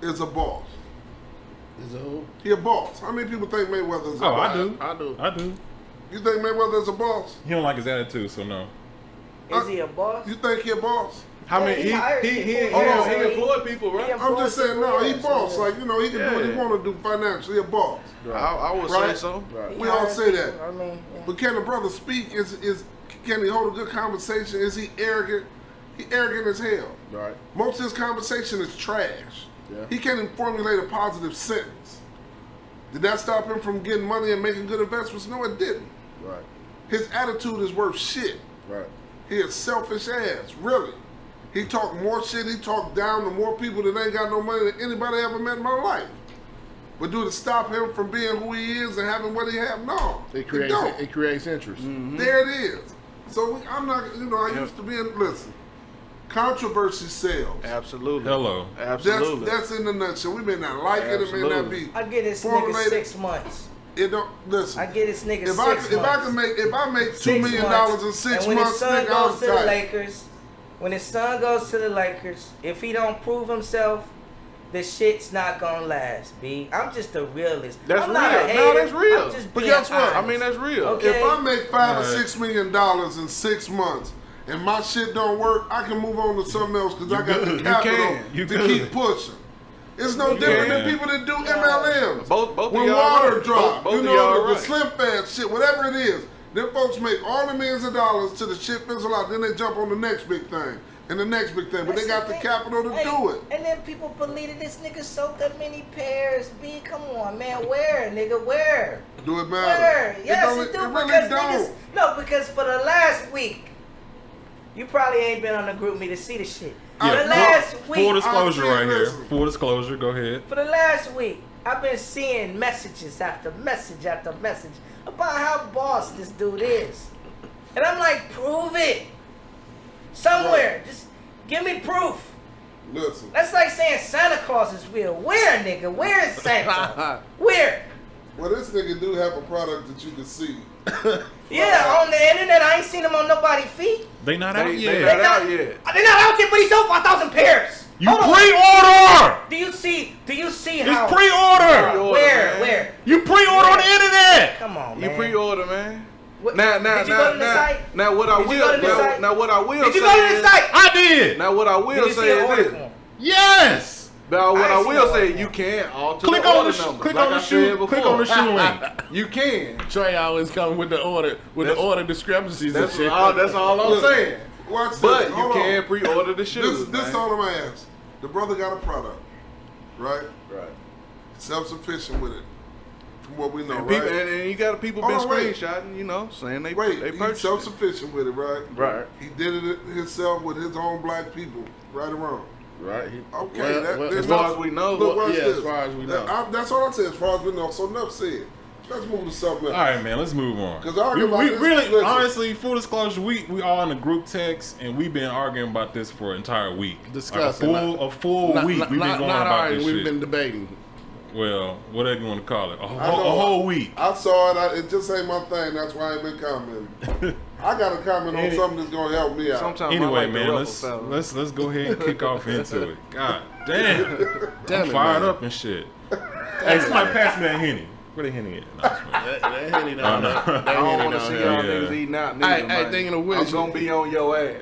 C: is a boss?
B: Is it who?
C: He a boss. How many people think Mayweather is a
A: oh,
C: boss?
A: I do.
B: I do.
A: I do.
C: You think Mayweather is a boss?
A: He don't like his attitude, so no.
D: Is he a boss?
C: You think he a boss?
E: How
D: Yeah,
E: many
D: he hires
E: he
D: people.
E: he employ people, right?
C: I'm just saying, no, he boss. Like, he can do what he
E: Yeah.
C: want to do financially. He a boss.
E: I would say
C: Right.
E: so.
B: Right.
C: We all say that.
D: I mean, yeah.
C: But can the brother speak? Can he hold a good conversation? Is he arrogant? He arrogant as hell.
B: Right.
C: Most of his conversation is trash.
B: Yeah.
C: He can't even formulate a positive sentence. Did that stop him from getting money and making good investments? No, it didn't.
B: Right.
C: His attitude is worth shit.
B: Right.
C: He is selfish ass, really. He talked more shit, he talked down to more people that ain't got no money than anybody I ever met in my life. But do it stop him from being who he is and having what he have? No.
B: It
C: don't.
B: creates interest.
C: There it is. So I'm not, I used to be in, listen, controversy sells.
E: Absolutely.
A: Hello.
E: Absolutely.
C: That's in the nutshell. We may not like it, it may not be.
D: I get this nigga
C: formulated.
D: 6 months.
C: It don't, listen.
D: I get this nigga
C: If
D: 6
C: I
D: months.
C: if I make $2
D: 6
C: million
D: months.
C: in 6
D: and when
C: months,
D: his son
C: nigga,
D: goes
C: I'm
D: to the
C: tight.
D: Lakers, when his son goes to the Lakers, if he don't prove himself, the shit's not gonna last, B. I'm just a realist.
E: That's
D: I'm not a
E: real.
D: hater.
E: No, that's real.
D: I'm just
C: But
D: being
C: guess what?
D: honest.
E: I mean, that's real.
D: Okay.
C: If I make $5 or
A: Right.
C: $6 million in 6 months and my shit don't work, I can move on to something else because I got
A: good.
C: the
A: You
C: capital
E: can.
A: You
C: to
A: good.
C: keep pushing. It's no
A: You
C: different
A: can.
C: than people that do MLMs.
E: Both
C: when
E: of y'all
C: water
E: right.
C: drop,
E: Both
C: you
E: of
C: know,
E: y'all
C: the
E: right.
C: Slim Fast shit, whatever it is. Them folks make all the millions of dollars till the shit fizzle out, then they jump on the next big thing. And the next big thing, but they got the
D: Listen,
C: capital to do it.
D: And then people believe this nigga sold that many pairs. B, come on, man. Where, nigga? Where?
C: Do it matter?
D: Where? Yes, it do.
C: It really
D: Because
C: don't.
D: niggas, no, because for the last week, you probably ain't been on the group me to see the shit.
A: Yeah,
D: the last week,
A: full disclosure
C: I'm
A: right
C: saying,
A: here.
C: listen.
A: Full disclosure. Go ahead.
D: for the last week, I've been seeing messages after message after message about how boss this dude is. And I'm like, prove it. Somewhere. Just give me proof.
C: Listen.
D: That's like saying Santa Claus is real. Where, nigga? Where is Santa? Where?
C: Well, this nigga do have a product that you can see.
D: Yeah, on the internet. I ain't seen him on nobody's feet.
A: They not out
E: They
A: yet.
E: not out yet.
D: They're not out there, but he sold 5,000 pairs.
A: You
D: Hold on.
A: pre-order.
D: Do you see
A: It's
D: how?
A: pre-order.
E: Pre-order,
D: Where?
E: man.
D: Where?
A: You pre-order on the internet.
D: Come on,
E: You
D: man.
E: pre-order, man.
D: What-
E: Now,
D: did you go to the site?
E: now, what I
D: Did you go to the
E: will,
D: site?
E: now, what I will
D: Did you
E: say
D: go to the
E: is,
D: site?
A: I did.
E: now, what I
D: Did
E: will
D: you see
E: say
D: an
E: is
D: order
E: this.
D: form?
A: Yes.
E: Now, what
D: I
E: I
D: ain't
E: will
D: seen
E: say,
D: no
E: you
D: order
E: can alter
A: Click
E: the
A: on
E: order
A: the
E: numbers.
A: click
E: like
A: on the
E: I said
A: shoe.
E: before.
A: Click on the shoe link.
E: You can.
B: Trey always coming with the order, with the
E: That's-
B: order discrepancies and
E: That's
B: shit.
E: all. That's all I'm
C: Look,
E: saying.
C: Watch this.
E: But you
C: Hold on.
E: can pre-order the shoes.
C: This
E: man.
C: all I'm gonna ask. The brother got a product, right?
E: Right.
C: Self-sufficient with it, from what we know,
E: And,
C: right?
E: people, and you got people
C: Hold
E: been
C: on, wait.
E: screenshotting, you know, saying they
C: Wait,
E: they
C: he's
E: purchased it.
C: self-sufficient with it, right?
E: Right.
C: He did it himself with his own black people, right or wrong.
B: Right.
C: Okay,
E: as far as we know,
C: Look, watch
B: yeah,
C: this.
B: as far as we know.
C: That's all I said. As far as we know. So enough said. Let's move to something else.
A: All right, man. Let's move on.
C: 'Cause arguing
A: we
C: about this-
A: really,
C: listen.
A: honestly, full disclosure, we all in a group text, and we've been arguing about this for an entire week.
B: Discussing.
A: Like a full week. We've been going about
B: arguing,
A: this
B: we've
A: shit.
B: been debating.
A: Well, whatever you want to call it, a
C: I
A: whole,
C: know.
A: a whole week.
C: I saw it. It just ain't my thing. That's why I ain't been commenting. I got to comment on something that's gonna help me out.
E: sometimes I
A: Anyway,
E: like the
A: man,
E: ruffle
A: let's
E: fellas.
A: let's go ahead and kick off into it. God damn,
B: Damn
A: I'm
B: it,
A: fired
B: man.
A: up and shit. Hey, somebody pass me that Henny. Where the Henny at? No, I'm just playing.
B: That Henny down there. That
E: I don't
B: Henny
E: want to
B: down
E: see
B: there.
E: y'all
A: Yeah.
E: niggas eating out.
B: Hey,
E: Neither,
B: hey,
E: man.
B: thinking of which-
E: I'm gonna be on your ass.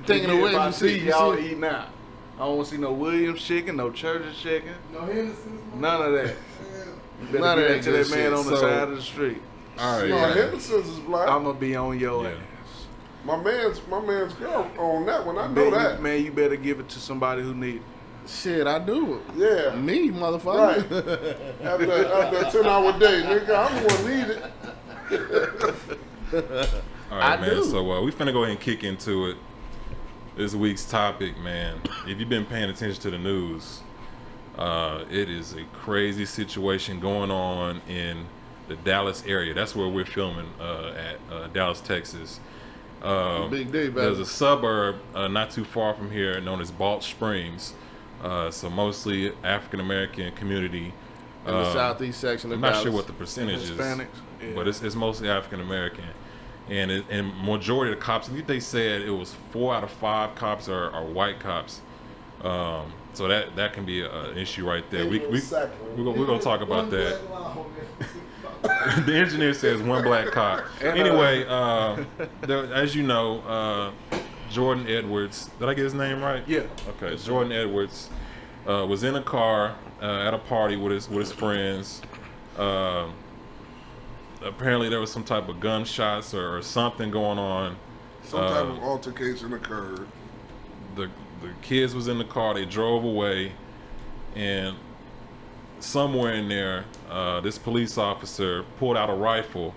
B: Thinking of
E: If
B: which,
E: I
B: you
E: see
B: see,
E: y'all
B: you see,
E: eating out. I don't want to see no Williams chicken, no Church's chicken,
C: No Henderson's.
E: none of that. You better
B: None
E: give
B: of
E: that
B: that
E: to
B: good
E: that man
B: shit.
E: on the
B: So-
E: side of the street.
A: All right,
C: No,
A: yeah.
C: Henderson's is black.
E: I'm gonna be on your
A: Yeah.
E: ass.
C: My man's girl on that one. I know
E: Man,
C: that.
E: man, you better give it to somebody who need it.
B: shit, I do.
C: Yeah.
B: Me, motherfucker.
C: Right. After a 10-hour day, nigga, I'm the one need it.
A: All right,
B: I
A: man.
B: do.
A: So we finna go ahead and kick into it. This week's topic, man. If you've been paying attention to the news, it is a crazy situation going on in the Dallas area. That's where we're filming at Dallas, Texas.
B: Big day, baby.
A: There's a suburb not too far from here known as Balch Springs. So mostly African American community.
B: In the southeast section of
A: I'm not
B: Dallas.
A: sure what the percentage is,
E: Hispanics, yeah.
A: but it's mostly African American, and majority of the cops. I think they said it was 4 out of 5 cops are white cops. So that can be an issue right there. We're gonna talk about that. The engineer says 1 black cop. Anyway, as you know, Jordan Edwards. Did I get his name right?
E: Yeah.
A: Okay. Jordan Edwards was in a car at a party with his friends. Apparently, there was some type of gunshots or something going on.
C: Some type of altercation occurred.
A: The kids was in the car. They drove away, and somewhere in there, this police officer pulled out a rifle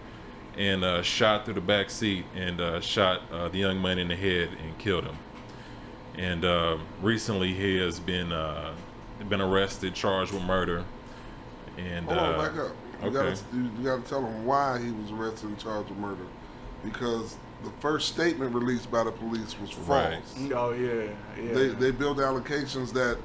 A: and shot through the back seat and shot the young man in the head and killed him. And recently, he has been arrested, charged with murder. And
C: Hold on, back up. You
A: okay.
C: gotta tell him why he was arrested and charged with murder. Because the first statement released by the police was false.
A: Right.
E: Oh yeah, yeah.
C: They built allegations that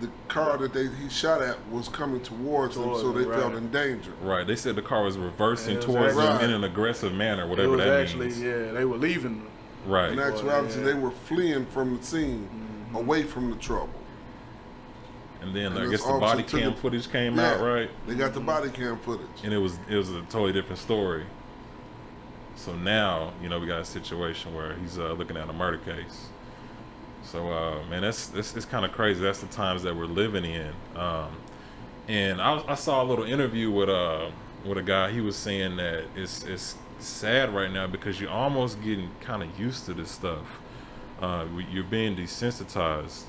C: the car that he shot at was coming towards them, so they
E: Right.
C: felt in danger.
A: Right, they said the car was reversing
E: It was
A: towards them
C: actually-
A: in an aggressive manner,
E: it
A: whatever
E: was
A: that
E: actually
A: means.
E: yeah. They were leaving.
A: Right.
C: In actuality,
E: yeah.
C: they were fleeing from the scene, away from the trouble.
A: And then
C: And
A: I
C: this
A: guess the
C: officer
A: body
C: took
A: cam
C: it-
A: footage came
C: Yeah,
A: out, right?
C: They got the body cam footage.
A: And it was a totally different story. So now, we got a situation where he's looking at a murder case. So man, it's kind of crazy. That's the times that we're living in. And I saw a little interview with a guy. He was saying that it's sad right now because you're almost getting kind of used to this stuff. You're being desensitized,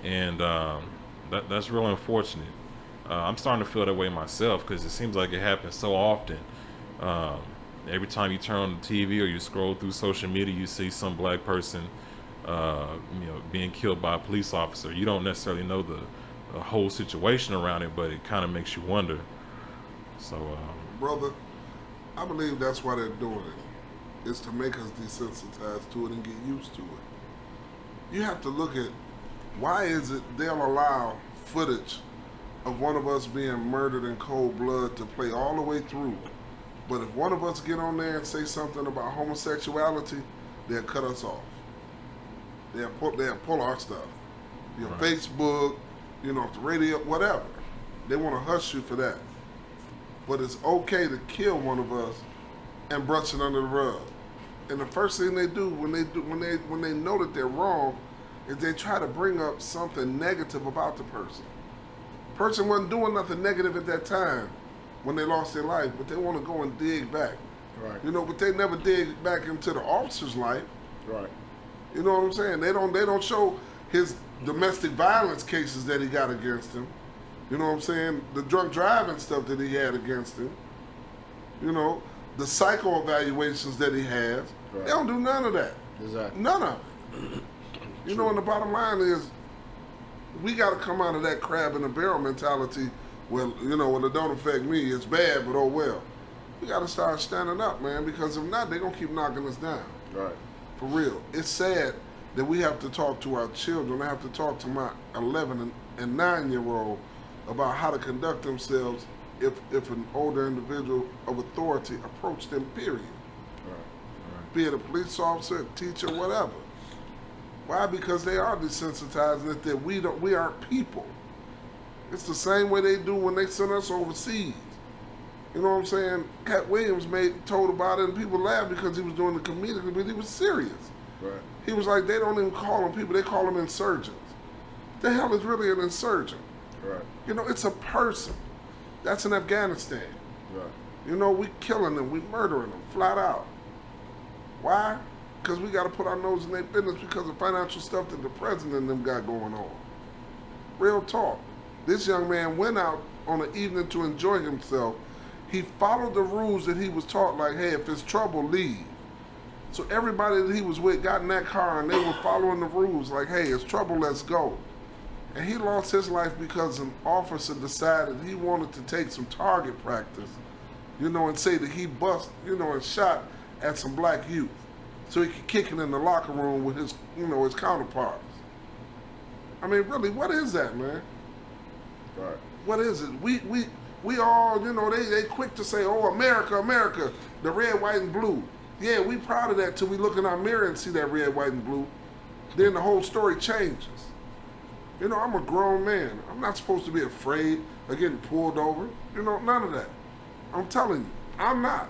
A: and that's real unfortunate. I'm starting to feel that way myself because it seems like it happens so often. Um, every time you turn on the TV or you scroll through social media, you see some black person, being killed by a police officer. You don't necessarily know the whole situation around it, but it kind of makes you wonder. So,
C: Brother, I believe that's why they're doing it. It's to make us desensitized to it and get used to it. You have to look at why is it they'll allow footage of one of us being murdered in cold blood to play all the way through. But if one of us get on there and say something about homosexuality, they'll cut us off. They'll pull our stuff. Your
A: Right.
C: Facebook, the radio, whatever. They want to hush you for that. But it's okay to kill one of us and brush it under the rug. And the first thing they do when they know that they're wrong is they try to bring up something negative about the person. Person wasn't doing nothing negative at that time when they lost their life, but they want to go and dig back.
B: Right.
C: But they never dig back into the officer's life.
B: Right.
C: You know what I'm saying? They don't show his domestic violence cases that he got against him. You know what I'm saying? The drunk driving stuff that he had against him. The psycho evaluations that he has.
B: Right.
C: They don't do none of that.
B: Exactly.
C: None of it. And the bottom line is, we got to come out of that crab in a barrel mentality. Well, when it don't affect me, it's bad, but oh well. We got to start standing up, man, because if not, they're going to keep knocking us down.
B: Right.
C: For real. It's sad that we have to talk to our children. I have to talk to my 11 and 9-year-old about how to conduct themselves if an older individual of authority approach them, period.
B: Right.
C: Be it a police officer, a teacher, whatever. Why? Because they are desensitizing it that we aren't people. It's the same way they do when they send us overseas. You know what I'm saying? Cat Williams told about it and people laughed because he was doing it comedically, but he was serious.
B: Right.
C: He was like, they don't even call them people, they call them insurgents. The hell is really an insurgent?
B: Right.
C: It's a person. That's in Afghanistan.
B: Right.
C: We killing them, we murdering them, flat out. Why? Because we got to put our nose in their business because of financial stuff that the president and them got going on. Real talk. This young man went out on an evening to enjoy himself. He followed the rules that he was taught, like, hey, if it's trouble, leave. So everybody that he was with got in that car and they were following the rules, like, hey, it's trouble, let's go. And he lost his life because an officer decided he wanted to take some target practice, and say that he bust, and shot at some black youth. So he could kick it in the locker room with his, his counterparts. I mean, really, what is that, man?
B: Right.
C: What is it? We all, they quick to say, oh, America, America, the red, white, and blue. Yeah, we proud of that till we look in our mirror and see that red, white, and blue. Then the whole story changes. I'm a grown man. I'm not supposed to be afraid of getting pulled over. None of that. I'm telling you, I'm not.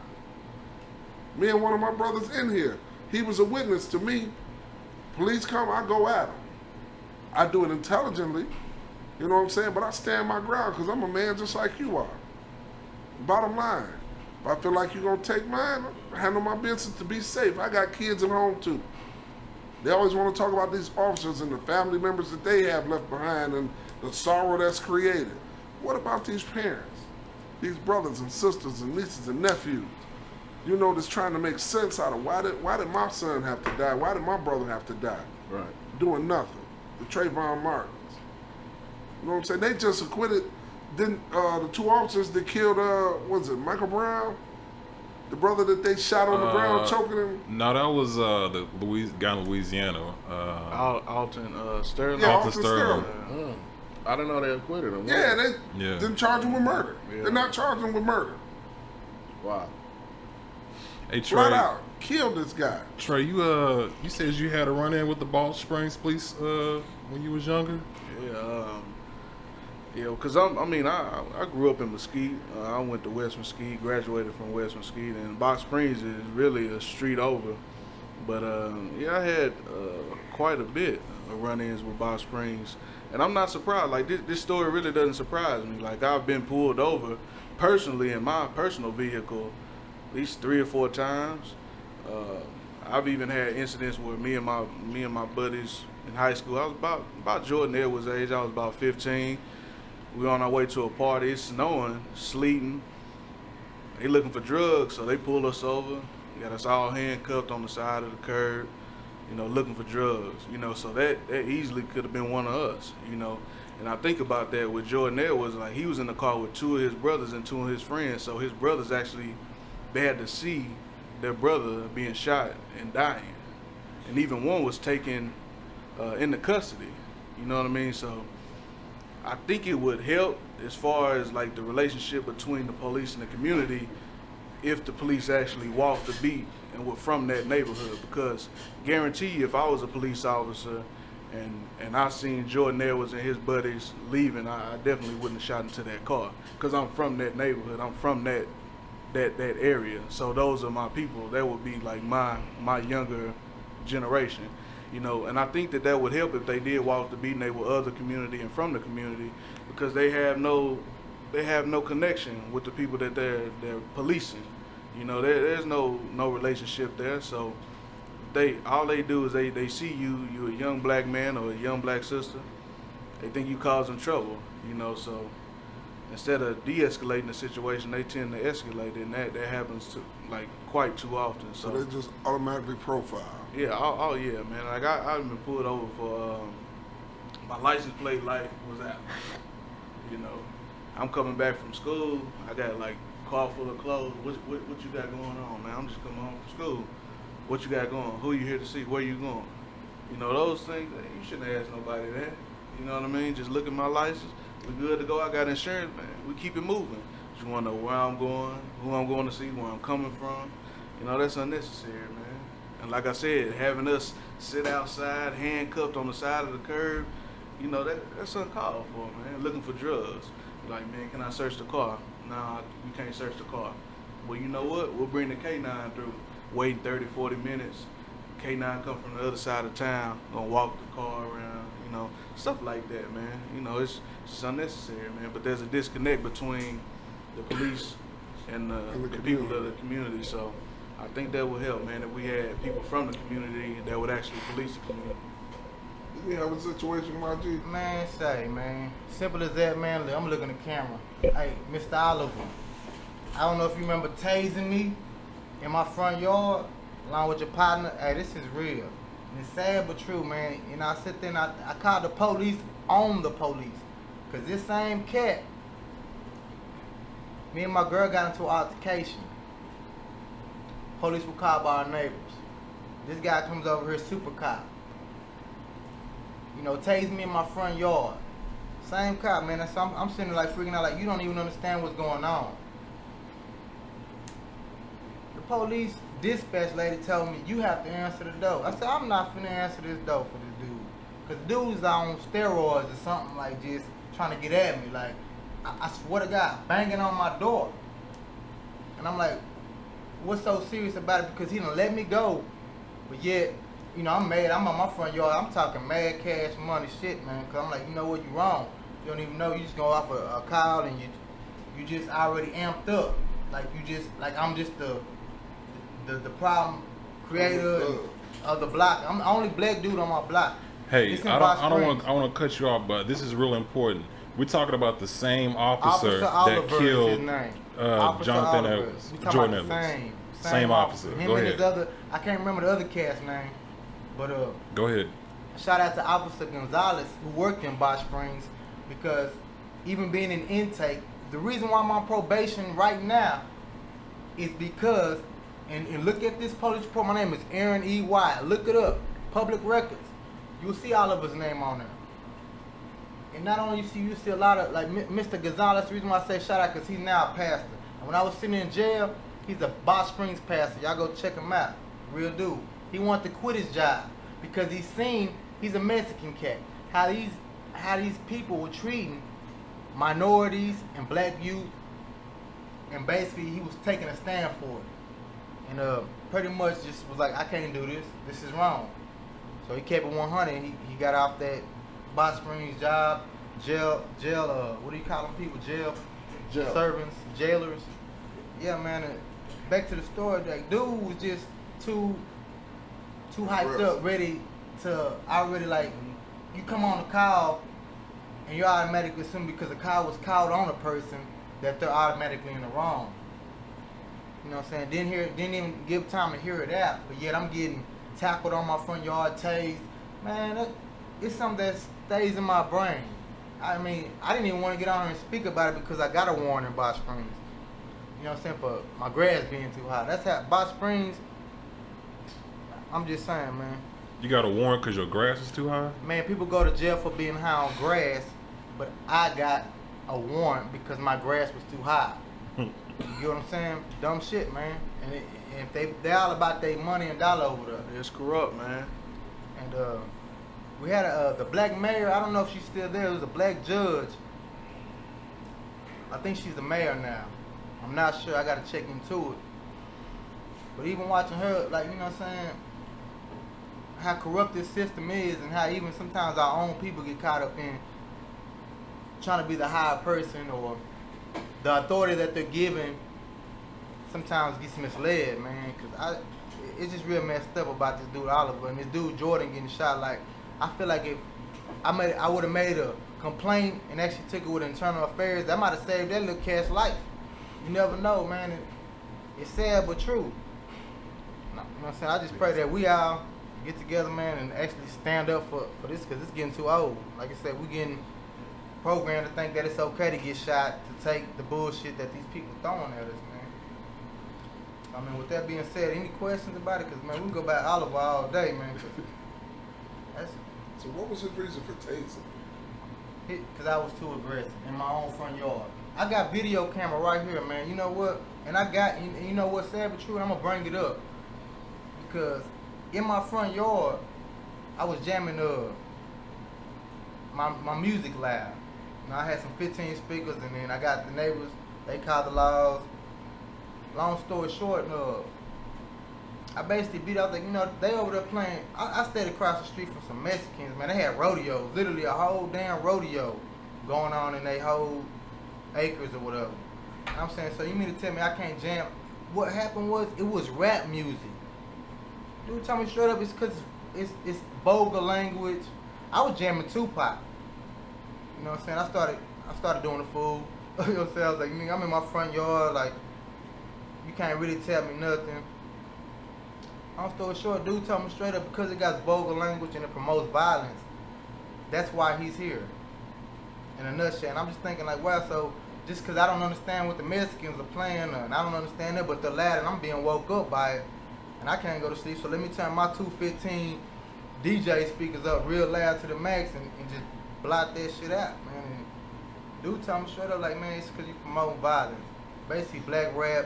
C: Me and one of my brothers in here, he was a witness to me. Police come, I go at him. I do it intelligently, you know what I'm saying? But I stand my ground because I'm a man just like you are. Bottom line, if I feel like you're going to take mine, I handle my business to be safe. I got kids at home too. They always want to talk about these officers and the family members that they have left behind and the sorrow that's created. What about these parents? These brothers and sisters and nieces and nephews? That's trying to make sense out of why did my son have to die? Why did my brother have to die?
B: Right.
C: Doing nothing. The Trayvon Martins. You know what I'm saying? They just acquitted the 2 officers that killed Michael Brown? The brother that they shot on the ground, choking him?
A: No, that was the guy in Louisiana.
E: Alton Sterling.
C: Yeah,
A: Alton
C: Alton
A: Sterling.
C: Sterling.
B: I didn't know they acquitted him.
C: Yeah, they
A: Yeah.
C: didn't charge him with murder.
E: Yeah.
C: They're not charging him with murder.
B: Wow.
A: Hey Trey,
C: Flat out. Killed this guy.
A: Trey, you said you had a run-in with the Balch Springs police when you was younger.
E: Because I grew up in Mesquite. I went to West Mesquite, graduated from West Mesquite, and Balch Springs is really a street over. But I had quite a bit of run-ins with Balch Springs, and I'm not surprised. Like this story really doesn't surprise me. Like I've been pulled over personally in my personal vehicle at least 3 or 4 times. I've even had incidents where me and my buddies in high school. I was about Jordan Edwards' age. I was about 15. We were on our way to a party. It's snowing, sleeting. They looking for drugs, so they pull us over. Got us all handcuffed on the side of the curb, looking for drugs. So that easily could have been one of us. And I think about that with Jordan Edwards. Like, he was in the car with two of his brothers and two of his friends. So his brothers actually, they had to see their brother being shot and dying, and even one was taken into custody. You know what I mean? So I think it would help as far as like the relationship between the police and the community if the police actually walked the beat and were from that neighborhood. Because guarantee you, if I was a police officer and I seen Jordan Edwards and his buddies leaving, I definitely wouldn't have shot into that car, because I'm from that neighborhood. I'm from that area. So those are my people. That would be like my younger generation, and I think that would help if they did walk the beat and they were of the community and from the community, because they have no connection with the people that they're policing. There's no relationship there. So all they do is they see you a young black man or a young black sister, they think you causing trouble, so instead of de-escalating the situation, they tend to escalate it, and that happens quite too often.
C: So they just automatically profile.
E: Yeah, oh yeah, man. Like I've been pulled over for my license plate light was out. I'm coming back from school. I got like a car full of clothes. What you got going on, man? I'm just coming home from school. What you got going? Who you here to see? Where you going? Those things. You shouldn't ask nobody that. You know what I mean? Just look at my license. We good to go. I got insurance, man. We keep it moving. Just want to know where I'm going, who I'm going to see, where I'm coming from. That's unnecessary, man. And like I said, having us sit outside, handcuffed on the side of the curb, that's uncalled for, man. Looking for drugs. Like, man, can I search the car? Nah, you can't search the car. Well, you know what? We'll bring the K9 through. Waiting 30, 40 minutes. K9 come from the other side of town, gonna walk the car around, stuff like that, man. It's just unnecessary, man. But there's a disconnect between the police and the people of the community. So I think that would help, man, if we had people from the community that would actually police the community.
C: Did we have a situation, my G?
F: Man. Simple as that, man. I'm looking at the camera. Hey, Mr. Oliver, I don't know if you remember tasing me in my front yard along with your partner. Hey, this is real. And it's sad but true, man. I sit there and I called the police on the police. Because this same cat, me and my girl got into an altercation. Police were called by our neighbors. This guy comes over here, super cop. Tased me in my front yard. Same cop, man. So I'm sitting there like freaking out, like, you don't even understand what's going on. The police dispatch lady told me, you have to answer the door. I said, I'm not finna answer this door for this dude. Because dude's on steroids or something, like just trying to get at me. Like, I swear to God, banging on my door. And I'm like, what's so serious about it? Because he done let me go. But yet, I'm mad. I'm on my front yard. I'm talking mad cash money shit, man. Because I'm like, you know what, you wrong. You don't even know. You just go off a call and you just already amped up. Like, I'm just the problem creator of the block. I'm the only black dude on my block.
A: Hey, I don't want to cut you off, but this is real important. We're talking about the same officer that killed Jonathan Edwards, Jordan Edwards. Same officer.
F: Him
A: Go
F: and
A: ahead.
F: his other, I can't remember the other cat's name, but
A: go ahead.
F: shout out to Officer Gonzalez who worked in Balch Springs, because even being in intake, the reason why I'm on probation right now is because, and look at this police report, my name is Aaron E. Wyatt, look it up, public records, you'll see Oliver's name on there. And not only you see a lot of, like Mr. Gonzalez, the reason why I say shout out, because he's now a pastor. And when I was sitting in jail, he's a Balch Springs pastor. Y'all go check him out. Real dude. He wanted to quit his job because he's a Mexican cat. How these people were treating minorities and black youth, and basically he was taking a stand for it. And pretty much just was like, I can't do this. This is wrong. So he kept it 100. He got off that Balch Springs job, jail. What do you call them people? Jail servants, jailers. Yeah, man. Back to the story. Like, dude was just too too hyped
C: Aggressive.
F: up, ready to already like you come on the call and you automatically assume because the call was called on a person that they're automatically in the wrong. You know what I'm saying? Didn't even give time to hear it out, but yet I'm getting tackled on my front yard, tased. Man, it's something that stays in my brain. I mean, I didn't even want to get on here and speak about it because I got a warning in Balch Springs. You know what I'm saying? For my grass being too high. That's how Balch Springs. I'm just saying, man.
A: You got a warrant because your grass is too high?
F: Man, people go to jail for being high on grass, but I got a warrant because my grass was too high. You get what I'm saying? Dumb shit, man. And if they all about their money and dollar over there.
E: It's corrupt, man.
F: And we had the black mayor. I don't know if she's still there. It was a black judge. I think she's the mayor now. I'm not sure. I got to check into it. But even watching her, like, you know what I'm saying, how corrupt this system is and how even sometimes our own people get caught up in trying to be the higher person or the authority that they're given sometimes gets misled, man. Because it's just real messed up about this dude Oliver and this dude Jordan getting shot. Like, I feel like if I would have made a complaint and actually took it with internal affairs, that might have saved that little cat's life. You never know, man. It's sad but true. You know what I'm saying? I just pray that we all get together, man, and actually stand up for this because it's getting too old. Like I said, we're getting programmed to think that it's okay to get shot, to take the bullshit that these people throwing at us, man. I mean, with that being said, any questions about it? Because, man, we can go back Oliver all day, man.
C: So what was his reason for tasing?
F: Because I was too aggressive in my own front yard. I got video camera right here, man. You know what? And you know what's sad but true? I'm going to bring it up. Because in my front yard, I was jamming my music loud. You know, I had some 15 speakers, and then I got the neighbors. They called the laws. Long story short, I basically beat out they over there playing. I stayed across the street from some Mexicans, man. They had rodeos, literally a whole damn rodeo going on in their whole acres or whatever. And I'm saying, so you mean to tell me I can't jam? What happened was, it was rap music. Dude, tell me straight up, it's because it's vulgar language. I was jamming Tupac. You know what I'm saying? I started doing the fool. You know what I'm saying? I was like, nigga, I'm in my front yard, like, you can't really tell me nothing. Long story short, dude told me straight up, because it got vulgar language and it promotes violence, that's why he's here. In a nutshell. And I'm just thinking like, well, so just because I don't understand what the Mexicans are playing, and I don't understand it, but they're loud and I'm being woke up by it, and I can't go to sleep, so let me turn my 215 DJ speakers up real loud to the max and just block that shit out, man. And dude told me straight up like, man, it's because you promote violence. Basically, black rap.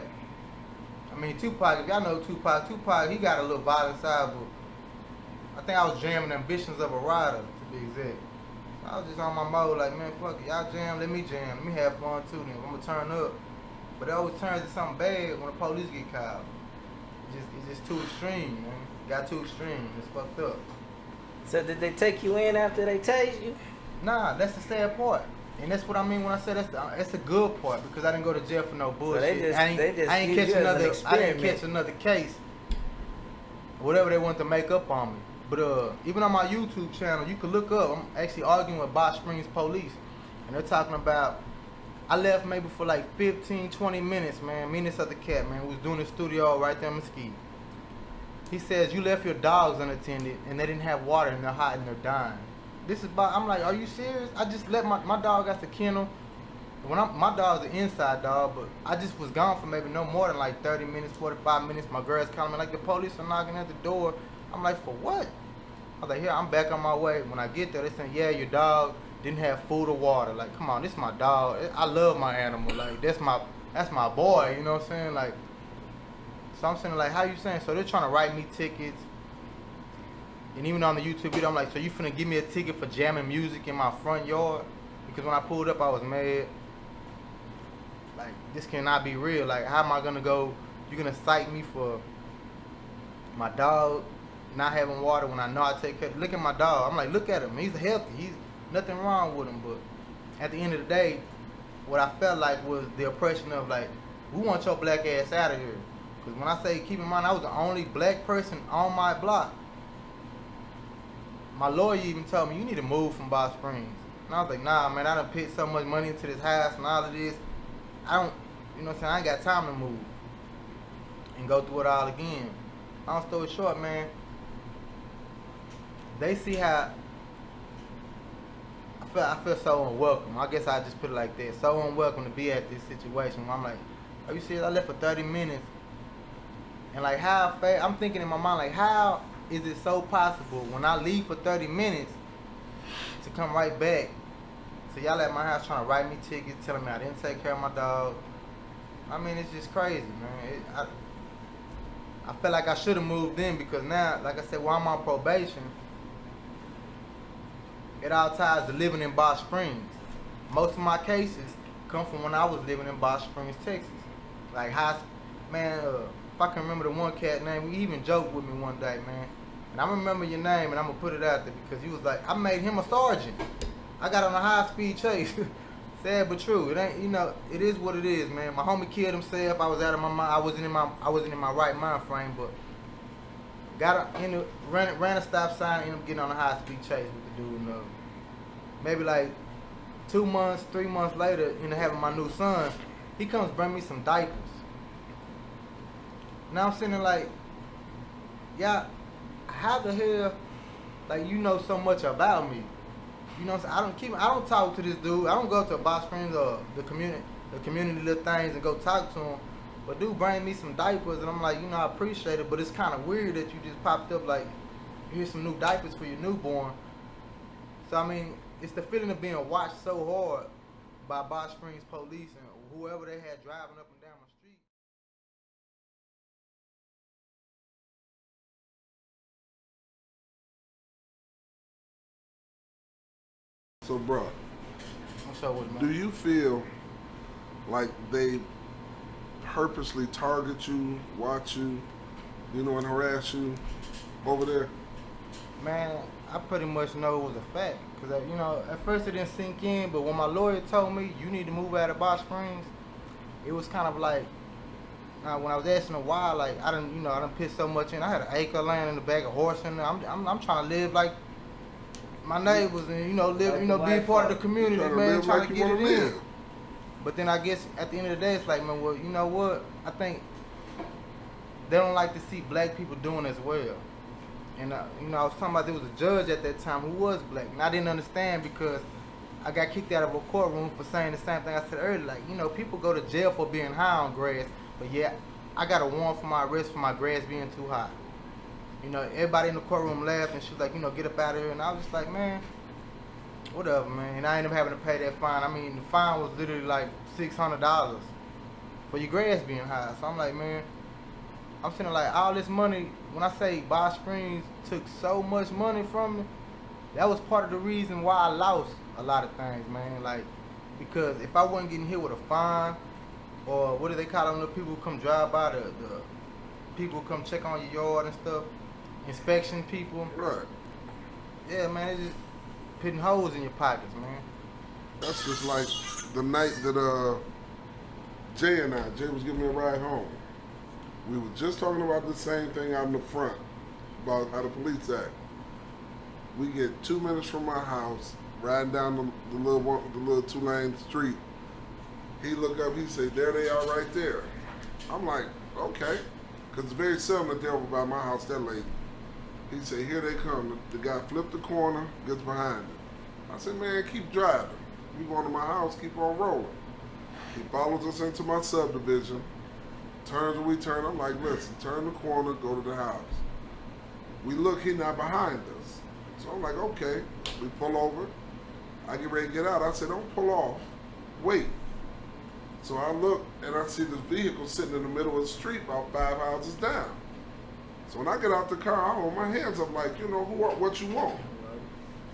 F: I mean, Tupac, if y'all know Tupac, he got a little violent side, but I think I was jamming Ambitions of a Rider, to be exact. I was just on my mode like, man, fuck it, y'all jam, let me jam, let me have fun too, then I'm gonna turn up. But it always turns into something bad when the police get called. It's just too extreme, man. It got too extreme, it's fucked up.
D: So did they take you in after they tased you?
F: Nah, that's the sad part. And that's what I mean when I say that's the good part, because I didn't go to jail for no bullshit.
D: So they just
F: I ain't
D: use
F: catch
D: you as an
F: I didn't
D: experiment.
F: catch another case. Whatever they want to make up on me. But even on my YouTube channel, you can look up. I'm actually arguing with Balch Springs police, and they're talking about. I left maybe for like 15, 20 minutes, man. Me and this other cat, man, we was doing the studio right there in Mesquite. He says you left your dogs unattended, and they didn't have water, and they're hot and they're dying. This is about. I'm like, are you serious? I just let my dog got the kennel. My dog's an inside dog, but I just was gone for maybe no more than like 30 minutes, 45 minutes. My girl's calling me like the police are knocking at the door. I'm like, for what? I was like, here, I'm back on my way. When I get there, they saying, yeah, your dog didn't have food or water. Like, come on, this is my dog. I love my animal. Like, that's my boy. You know what I'm saying? Like, so I'm saying, like, how you saying? So they're trying to write me tickets. And even on the YouTube video, I'm like, so you finna give me a ticket for jamming music in my front yard? Because when I pulled up, I was mad. Like, this cannot be real. Like, how am I gonna go? You're gonna cite me for my dog not having water when I know I take care. Look at my dog. I'm like, look at him. He's healthy. He's nothing wrong with him. But at the end of the day, what I felt like was the oppression of like, we want your black ass out of here. Because when I say keep in mind, I was the only black person on my block. my lawyer even told me, you need to move from Balch Springs. And I was like, nah, man, I done put so much money into this house and all of this. I don't, you know what I'm saying, I ain't got time to move and go through it all again. Long story short, man, they see how I feel so unwelcome. I guess I just put it like that. So unwelcome to be at this situation where I'm like, are you serious? I left for 30 minutes. And like I'm thinking in my mind, like, how is it so possible when I leave for 30 minutes to come right back? So y'all at my house trying to write me tickets, telling me I didn't take care of my dog. I mean, it's just crazy, man. I feel like I should have moved in because now, like I said, while I'm on probation, it all ties to living in Balch Springs. Most of my cases come from when I was living in Balch Springs, Texas. Like, man, if I can remember the one cat name, he even joked with me one day, man. And I remember your name, and I'm gonna put it out there because he was like, I made him a sergeant. I got on a high-speed chase. Sad but true. It ain't, you know, it is what it is, man. My homie killed himself. I was out of my mind. I wasn't in my right mind frame, but ran a stop sign, ended up getting on a high-speed chase with the dude. Maybe like 2 months, 3 months later, having my new son, he comes bring me some diapers. Now I'm sitting there like, yeah, how the hell, like, you know so much about me? You know what I'm saying? I don't talk to this dude. I don't go to Balch Springs or the community little things and go talk to him. But dude bring me some diapers and I'm like, I appreciate it, but it's kind of weird that you just popped up like, here's some new diapers for your newborn. So I mean, it's the feeling of being watched so hard by Balch Springs police and whoever they had driving up and down my street.
C: So, bro,
F: What's up with, man?
C: do you feel like they purposely target you, watch you, and harass you over there?
F: Man, I pretty much know it was a fact. Because, at first it didn't sink in, but when my lawyer told me, you need to move out of Balch Springs, it was kind of like, when I was asking him why, like, I done put so much in. I had an acre of land in the back, a horse in there. I'm trying to live like my neighbors and, be a part of the community, man, trying to get it in. But then I guess at the end of the day, it's like, man, well, you know what? I think they don't like to see black people doing as well. And, I was talking about there was a judge at that time who was black. And I didn't understand because I got kicked out of a courtroom for saying the same thing I said earlier. Like, people go to jail for being high on grass. But yeah, I got a warrant for my arrest for my grass being too high. Everybody in the courtroom laughed and she was like, get up out of here. And I was just like, man, whatever, man. And I ended up having to pay that fine. I mean, the fine was literally like $600 for your grass being high. So I'm like, man, I'm saying like all this money, when I say Balch Springs took so much money from me, that was part of the reason why I lost a lot of things, man. Like, because if I wasn't getting hit with a fine, or what do they call them, the people who come drive by, the people who come check on your yard and stuff, inspection people.
C: Right.
F: Yeah, man, it's just putting holes in your pockets, man.
C: That's just like the night that Jay was giving me a ride home. We were just talking about the same thing out in the front, about how the police act. We get 2 minutes from my house, riding down the little 2-lane street. He look up, he say, there they are right there. I'm like, okay. Because it's very seldom that they're over by my house that late. He said, here they come. The guy flipped the corner, gets behind him. I said, man, keep driving. We going to my house, keep on rolling. He follows us into my subdivision, turns when we turn. I'm like, listen, turn the corner, go to the house. We look, he not behind us. So I'm like, okay. We pull over. I get ready to get out. I said, don't pull off. Wait. So I look and I see this vehicle sitting in the middle of the street about 5 houses down. So when I get out the car, I hold my hands up like, what you want?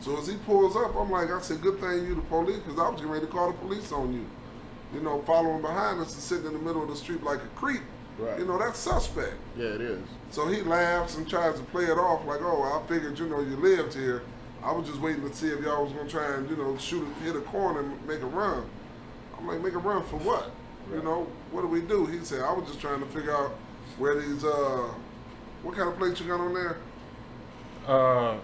C: So as he pulls up, I'm like, I said, good thing you the police, because I was getting ready to call the police on you. Following behind us and sitting in the middle of the street like a creep.
B: Right.
C: That's suspect.
B: Yeah, it is.
C: So he laughs and tries to play it off like, oh, I figured, you lived here. I was just waiting to see if y'all was going to try and, hit a corner and make a run. I'm like, make a run for what?
B: Right.
C: What do we do? He said, I was just trying to figure out where these, what kind of plates you got on there?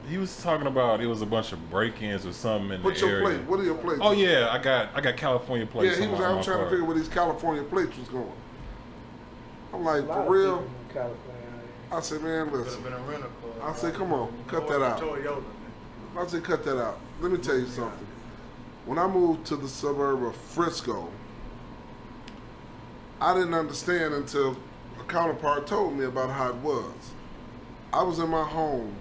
A: He was talking about it was a bunch of break-ins or something in
C: What's
A: the
C: your
A: area.
C: plate? What are your plates?
A: Oh yeah, I got California plates.
C: Yeah, he was
A: on
C: out
A: my
C: trying to
A: car.
C: figure where these California plates was going. I'm like,
D: A lot
C: for
D: of
C: real?
D: people from California out here.
C: I said, man,
F: Could
C: listen.
F: have been a rental car.
C: I said, come on, cut that out.
E: Toyota.
C: I said, cut that out. Let me tell you something. When I moved to the suburb of Frisco, I didn't understand until a counterpart told me about how it was. I was in my home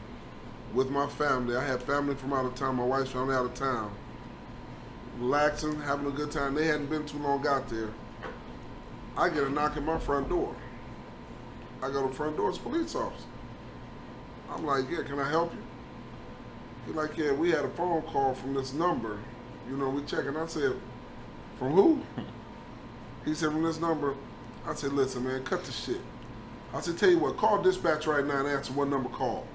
C: with my family. I had family from out of town, my wife's family out of town, relaxing, having a good time. They hadn't been too long out there. I get a knock at my front door. I go to the front door, it's a police officer. I'm like, yeah, can I help you? He's like, yeah, we had a phone call from this number. You know, we checking. I said, from who? He said, from this number. I said, listen, man, cut the shit. I said, tell you what, call dispatch right now and answer what number called.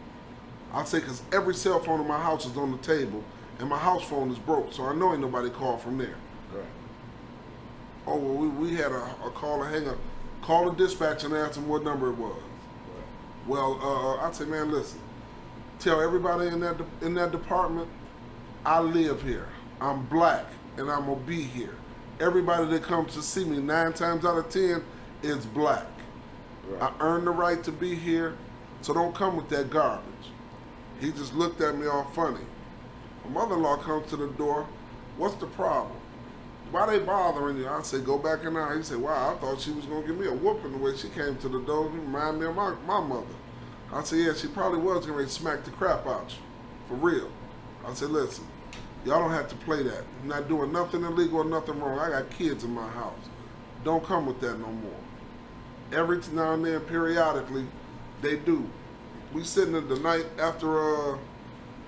C: I say, because every cell phone in my house is on the table, and my house phone is broke, so I know ain't nobody called from there.
A: Right.
C: Oh, well, we had a call to hang up. Call the dispatch and ask them what number it was. Well, I say, man, listen. Tell everybody in that department, I live here. I'm black, and I'm gonna be here. Everybody that comes to see me, 9 times out of 10, is black.
A: Right.
C: I earned the right to be here, so don't come with that garbage. He just looked at me all funny. My mother-in-law comes to the door. What's the problem? Why they bothering you? I said, go back in there. He said, wow, I thought she was gonna give me a whooping the way she came to the door. You remind me of my mother. I said, yeah, she probably was gonna smack the crap out you, for real. I said, listen, y'all don't have to play that. I'm not doing nothing illegal or nothing wrong. I got kids in my house. Don't come with that no more. Every now and then, periodically, they do. We sitting in the night after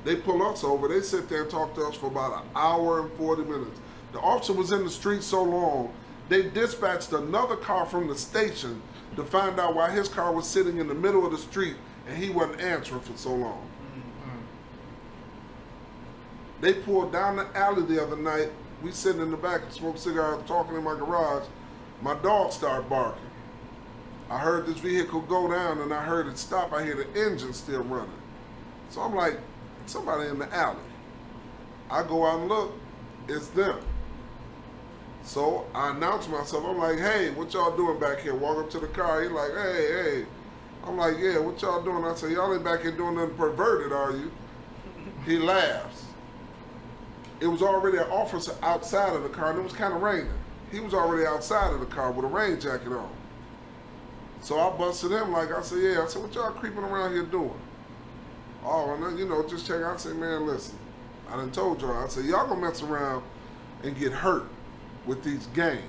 C: they pull us over, they sit there and talk to us for about an hour and 40 minutes. The officer was in the street so long, they dispatched another car from the station to find out why his car was sitting in the middle of the street and he wasn't answering for so long. They pulled down the alley the other night. We sitting in the back and smoking cigars, talking in my garage. My dog started barking. I heard this vehicle go down and I heard it stop. I hear the engine still running. So I'm like, somebody in the alley. I go out and look, it's them. So I announce myself. I'm like, hey, what y'all doing back here? Walk up to the car. He like, hey. I'm like, yeah, what y'all doing? I say, y'all ain't back here doing nothing perverted, are you? He laughs. It was already an officer outside of the car, and it was kind of raining. He was already outside of the car with a rain jacket on. So I busted him like, I said, yeah. I said, what y'all creeping around here doing? Oh, and then, just check. I said, man, listen. I done told y'all. I said, y'all gonna mess around and get hurt with these games.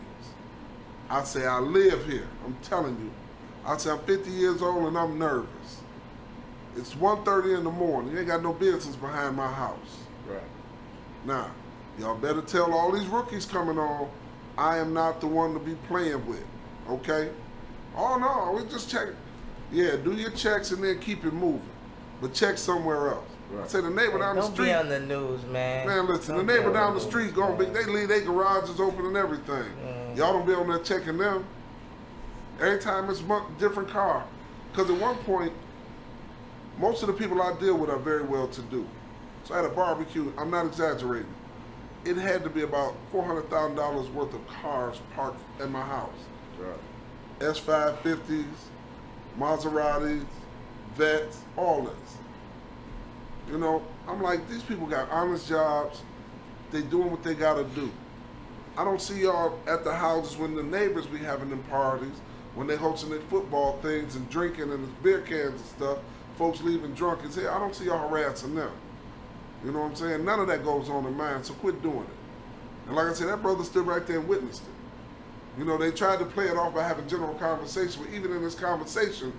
C: I say, I live here. I'm telling you. I say, I'm 50 years old and I'm nervous. It's 1:30 in the morning. You ain't got no business behind my house.
A: Right.
C: Now, y'all better tell all these rookies coming on, I am not the one to be playing with. Okay? Oh, no, we just check. Yeah, do your checks and then keep it moving. But check somewhere else. Right. I say the neighbor down the
D: Don't
C: street.
D: be on the news, man.
C: Man, listen,
D: Don't
C: the
D: be
C: neighbor
D: on
C: down the
D: news,
C: street, they leave their garages open and everything. Y'all don't be on there checking them. Every time it's a different car. Because at one point, most of the people I deal with are very well to do. So I had a barbecue, I'm not exaggerating. It had to be about $400,000 worth of cars parked at my house.
A: Right.
C: S550s, Maseratis, Vets, all this. I'm like, these people got honest jobs. They doing what they gotta do. I don't see y'all at the houses when the neighbors be having them parties, when they hosting their football things and drinking and beer cans and stuff, folks leaving drunk as hell. I don't see y'all harassing them. You know what I'm saying? None of that goes on in mine, so quit doing it. And like I said, that brother stood right there and witnessed it. They tried to play it off by having general conversation, but even in this conversation,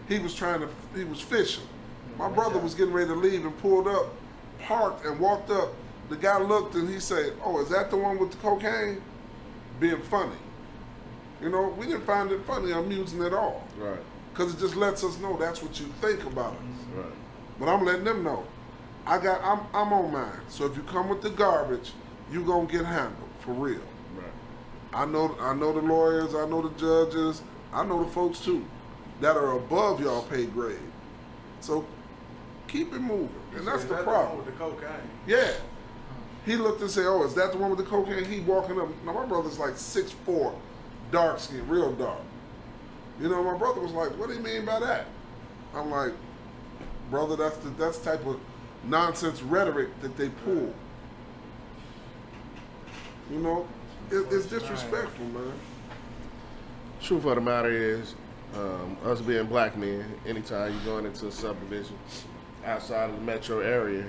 C: he was fishing. My brother was getting ready to leave and pulled up, parked and walked up. The guy looked and he said, oh, is that the one with the cocaine? Being funny. We didn't find it funny or amusing at all.
A: Right.
C: Because it just lets us know that's what you think about us.
A: Right.
C: But I'm letting them know. I'm on mine. So if you come with the garbage, you gonna get handled, for real.
A: Right.
C: I know the lawyers, I know the judges, I know the folks too that are above y'all pay grade. So Keep it moving. And that's
E: Is
C: the
E: that
C: problem.
E: one with the cocaine.
C: Yeah. He looked and said, oh, is that the one with the cocaine? He walking up. Now, my brother's like 6'4", dark skin, real dark. You know, my brother was like, what do you mean by that? I'm like, brother, that's the type of nonsense rhetoric that they pull. You know, it's disrespectful, man.
B: Truth of the matter is, us being black men, anytime you're going into a subdivision outside of the metro area,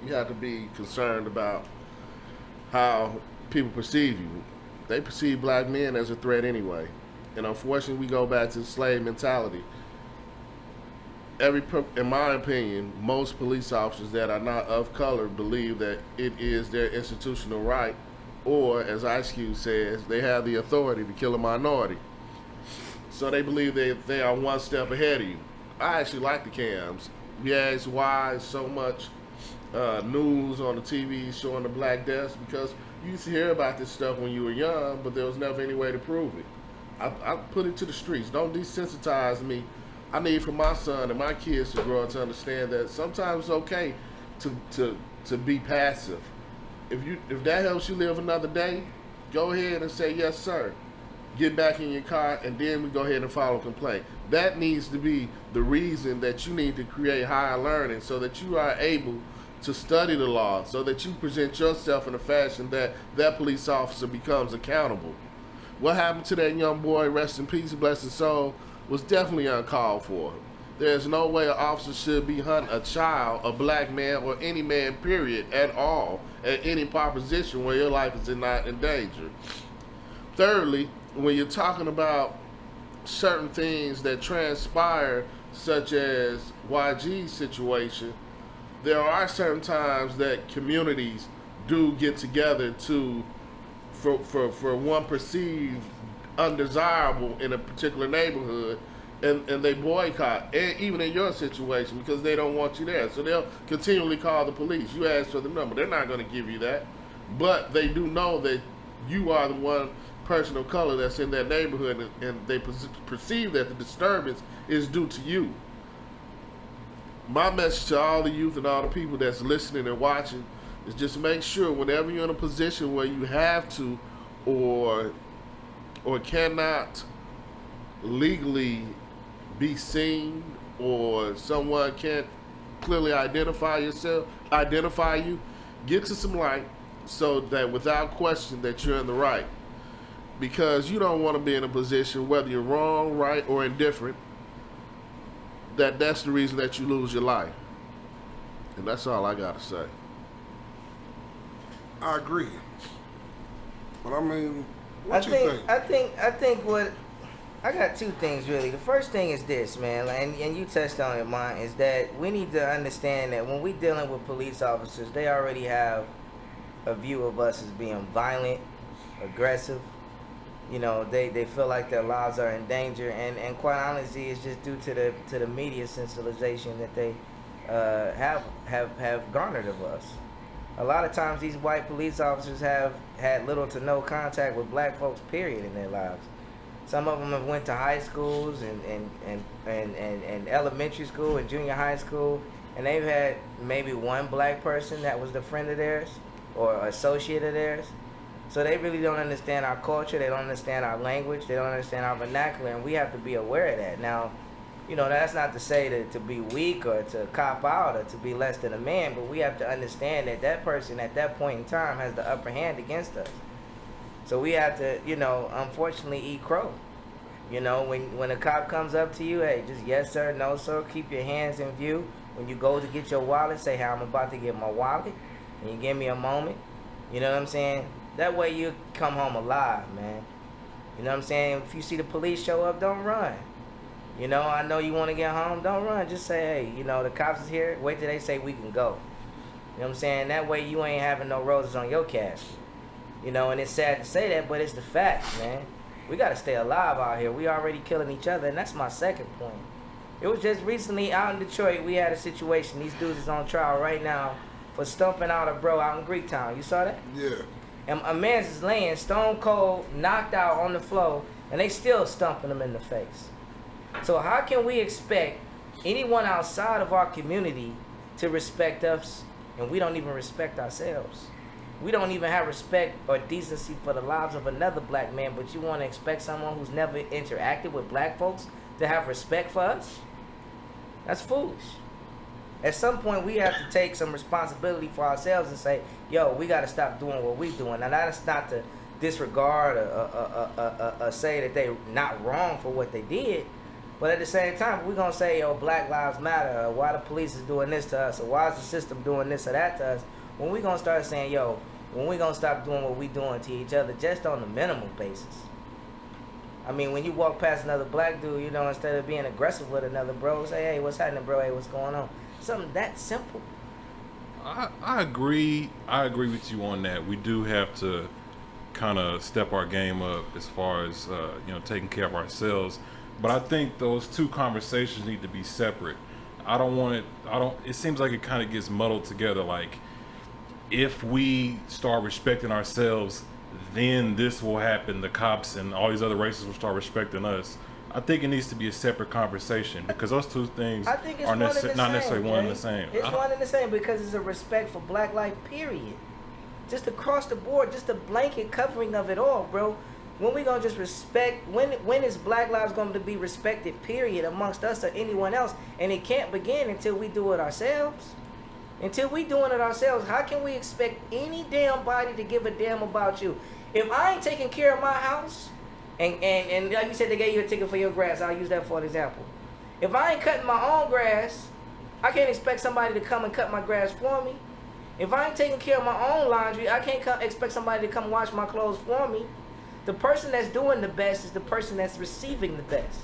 B: you have to be concerned about how people perceive you. They perceive black men as a threat anyway. And unfortunately, we go back to the slave mentality. In my opinion, most police officers that are not of color believe that it is their institutional right, or as Ice Cube says, they have the authority to kill a minority. So they believe they are one step ahead of you. I actually like the cams. You ask why so much news on the TV showing the black deaths, because you used to hear about this stuff when you were young, but there was never any way to prove it. I put it to the streets. Don't desensitize me. I need for my son and my kids to grow up to understand that sometimes it's okay to be passive. If that helps you live another day, go ahead and say yes, sir. Get back in your car, and then we go ahead and file a complaint. That needs to be the reason that you need to create higher learning, so that you are able to study the law, so that you present yourself in a fashion that that police officer becomes accountable. What happened to that young boy, rest in peace, bless his soul, was definitely uncalled for. There's no way an officer should be hunting a child, a black man, or any man, period, at all, at any proposition where your life is not in danger. Thirdly, when you're talking about certain things that transpire, such as YG's situation, there are certain times that communities do get together for one perceived undesirable in a particular neighborhood, and they boycott, and even in your situation, because they don't want you there. So they'll continually call the police. You ask for the number. They're not going to give you that. But they do know that you are the one person of color that's in that neighborhood, and they perceive that the disturbance is due to you. My message to all the youth and all the people that's listening and watching is just make sure whenever you're in a position where you have to or cannot legally be seen, or someone can't clearly identify you, get to some light, so that without question that you're in the right. Because you don't want to be in a position, whether you're wrong, right, or indifferent, that's the reason that you lose your life. And that's all I got to say.
C: I agree. But I mean, what you think?
D: I think what I got two things really. The first thing is this, man, and you touched on it, mine, is that we need to understand that when we're dealing with police officers, they already have a view of us as being violent, aggressive. You know, they feel like their lives are in danger, and quite honestly, it's just due to the media sensibilization that they have garnered of us. A lot of times, these white police officers have had little to no contact with black folks, period, in their lives. Some of them have went to high schools and elementary school and junior high school, and they've had maybe one black person that was the friend of theirs or associate of theirs. So they really don't understand our culture, they don't understand our language, they don't understand our vernacular, and we have to be aware of that. Now, you know, that's not to say to be weak or to cop out or to be less than a man, but we have to understand that that person at that point in time has the upper hand against us. So we have to, you know, unfortunately eat crow. You know, when a cop comes up to you, hey, just yes sir, no sir, keep your hands in view. When you go to get your wallet, say, hey, I'm about to get my wallet, and you give me a moment. You know what I'm saying? That way you come home alive, man. You know what I'm saying? If you see the police show up, don't run. You know, I know you want to get home, don't run. Just say, hey, you know, the cops is here. Wait till they say we can go. You know what I'm saying? That way you ain't having no roses on your casket. You know, and it's sad to say that, but it's the facts, man. We got to stay alive out here. We already killing each other, and that's my second point. It was just recently out in Detroit, we had a situation. These dudes is on trial right now for stumping out a bro out in Greektown. You saw that?
C: Yeah.
D: And a man's is laying stone cold, knocked out on the floor, and they still stumping him in the face. So how can we expect anyone outside of our community to respect us, and we don't even respect ourselves. We don't even have respect or decency for the lives of another black man, but you want to expect someone who's never interacted with black folks to have respect for us? That's foolish. At some point, we have to take some responsibility for ourselves and say, yo, we got to stop doing what we're doing. Now, that's not to disregard or say that they're not wrong for what they did, but at the same time, we're going to say, yo, Black Lives Matter, or why the police is doing this to us, or why is the system doing this or that to us, when we going to start saying, yo, when we going to stop doing what we doing to each other just on the minimal basis? I mean, when you walk past another black dude, you know, instead of being aggressive with another bro, say, hey, what's happening, bro? Hey, what's going on? Something that simple.
A: I agree. I agree with you on that. We do have to kind of step our game up as far as taking care of ourselves. But I think those two conversations need to be separate. I don't want it. It seems like it kind of gets muddled together. Like, if we start respecting ourselves, then this will happen. The cops and all these other races will start respecting us. I think it needs to be a separate conversation because those two things
D: I think it's
A: are
D: not necessarily
A: one and the same.
D: It's one and the same because it's a respect for black life, period. Just across the board, just a blanket covering of it all, bro. When we gonna just respect, when is black lives going to be respected, period, amongst us or anyone else? And it can't begin until we do it ourselves. Until we doing it ourselves, how can we expect any damn body to give a damn about you? If I ain't taking care of my house, and like you said, they gave you a ticket for your grass, I'll use that for an example. If I ain't cutting my own grass, I can't expect somebody to come and cut my grass for me. If I ain't taking care of my own laundry, I can't expect somebody to come wash my clothes for me. The person that's doing the best is the person that's receiving the best.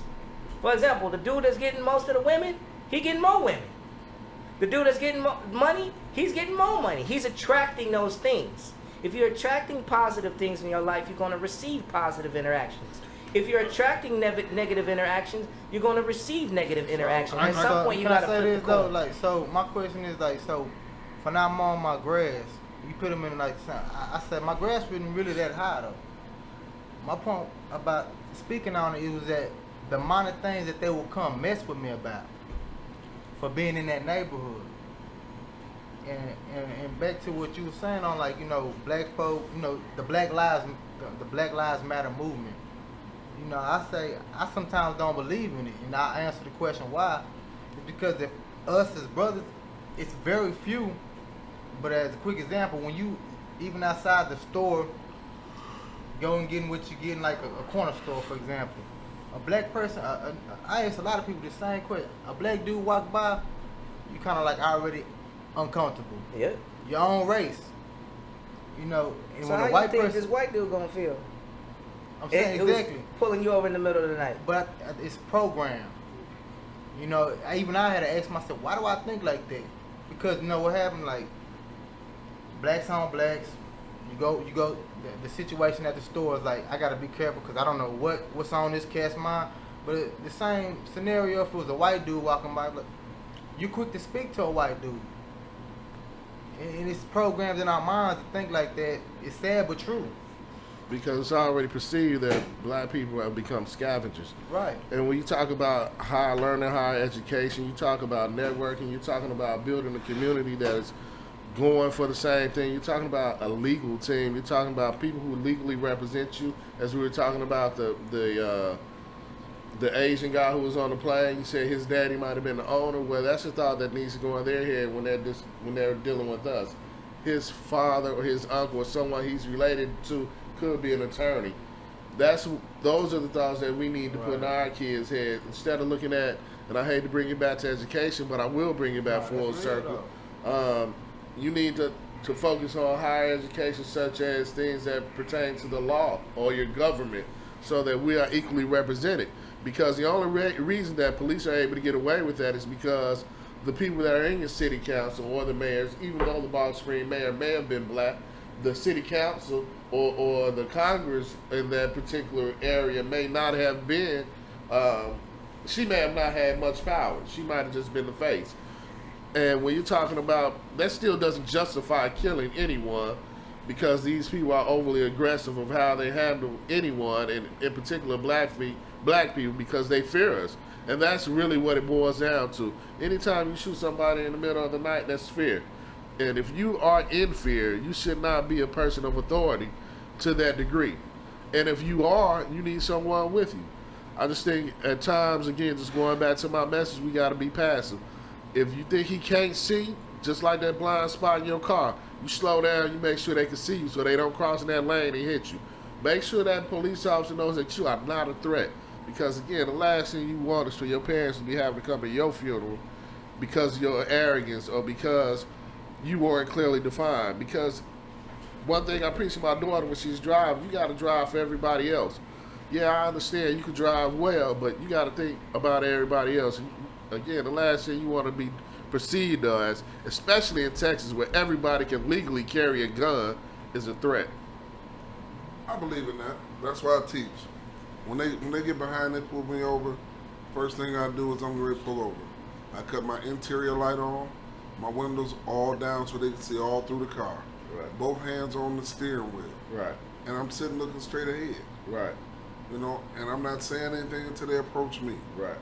D: For example, the dude that's getting most of the women, he getting more women. The dude that's getting money, he's getting more money. He's attracting those things. If you're attracting positive things in your life, you're going to receive positive interactions. If you're attracting negative interactions, you're going to receive negative interactions. At some point, you got to flip the coin.
F: Like, so my question is like, so when I'm on my grass, you put them in like, I said my grass wasn't really that high though. My point about speaking on it was that the amount of things that they will come mess with me about for being in that neighborhood. And back to what you were saying on, like, black folk, the Black Lives Matter movement. I sometimes don't believe in it, and I answer the question why. It's because if us as brothers, it's very few. But as a quick example, when you even outside the store, go and getting what you get in like a corner store, for example. A black person, I ask a lot of people the same question. A black dude walk by, you kind of like already uncomfortable.
D: Yeah.
F: Your own race. And
D: so
F: when
D: how
F: a white
D: you think
F: person,
D: this white dude gonna feel?
F: I'm saying exactly.
D: Pulling you over in the middle of the night.
F: But it's programmed. I had to ask myself, why do I think like that? Because what happened, like, blacks on blacks. You go. The situation at the store is like, I gotta be careful because I don't know what's on this cat's mind. But the same scenario if it was a white dude walking by, like, you quick to speak to a white dude. And it's programmed in our minds to think like that. It's sad but true.
B: Because it's already perceived that black people have become scavengers.
F: Right.
B: And when you talk about higher learning, higher education, you talk about networking, you're talking about building a community that is going for the same thing. You're talking about a legal team. You're talking about people who legally represent you. As we were talking about the Asian guy who was on the plane, you said his daddy might have been the owner. Well, that's a thought that needs to go in their head when they're dealing with us. His father or his uncle or someone he's related to could be an attorney. Those are the thoughts that we need to put in our kids' head instead of looking at. And I hate to bring it back to education, but I will bring it back full circle. You need to focus on higher education, such as things that pertain to the law or your government, so that we are equally represented. Because the only reason that police are able to get away with that is because the people that are in your city council or the mayors, even though the Balch Springs mayor may have been black, the city council or the Congress in that particular area may not have been, she may have not had much power. She might have just been the face. And when you're talking about, that still doesn't justify killing anyone, because these people are overly aggressive of how they handle anyone, and in particular black people, because they fear us. And that's really what it boils down to. Anytime you shoot somebody in the middle of the night, that's fear. And if you are in fear, you should not be a person of authority to that degree. And if you are, you need someone with you. I just think at times, again, just going back to my message, we got to be passive. If you think he can't see, just like that blind spot in your car, you slow down, you make sure they can see you so they don't cross in that lane and hit you. Make sure that police officer knows that you are not a threat. Because, again, the last thing you want is for your parents to be having to come to your funeral because of your arrogance or because you weren't clearly defined. Because one thing I preach to my daughter when she's driving, you got to drive for everybody else. Yeah, I understand you can drive well, but you got to think about everybody else. And again, the last thing you want to be perceived as, especially in Texas where everybody can legally carry a gun, is a threat.
C: I believe in that. That's why I teach. When they get behind, they pull me over. First thing I do is I'm ready to pull over. I cut my interior light on, my windows all down so they can see all through the car.
B: Right.
C: Both hands on the steering wheel.
B: Right.
C: And I'm sitting looking straight ahead.
B: Right.
C: You know, and I'm not saying anything until they approach me.
B: Right.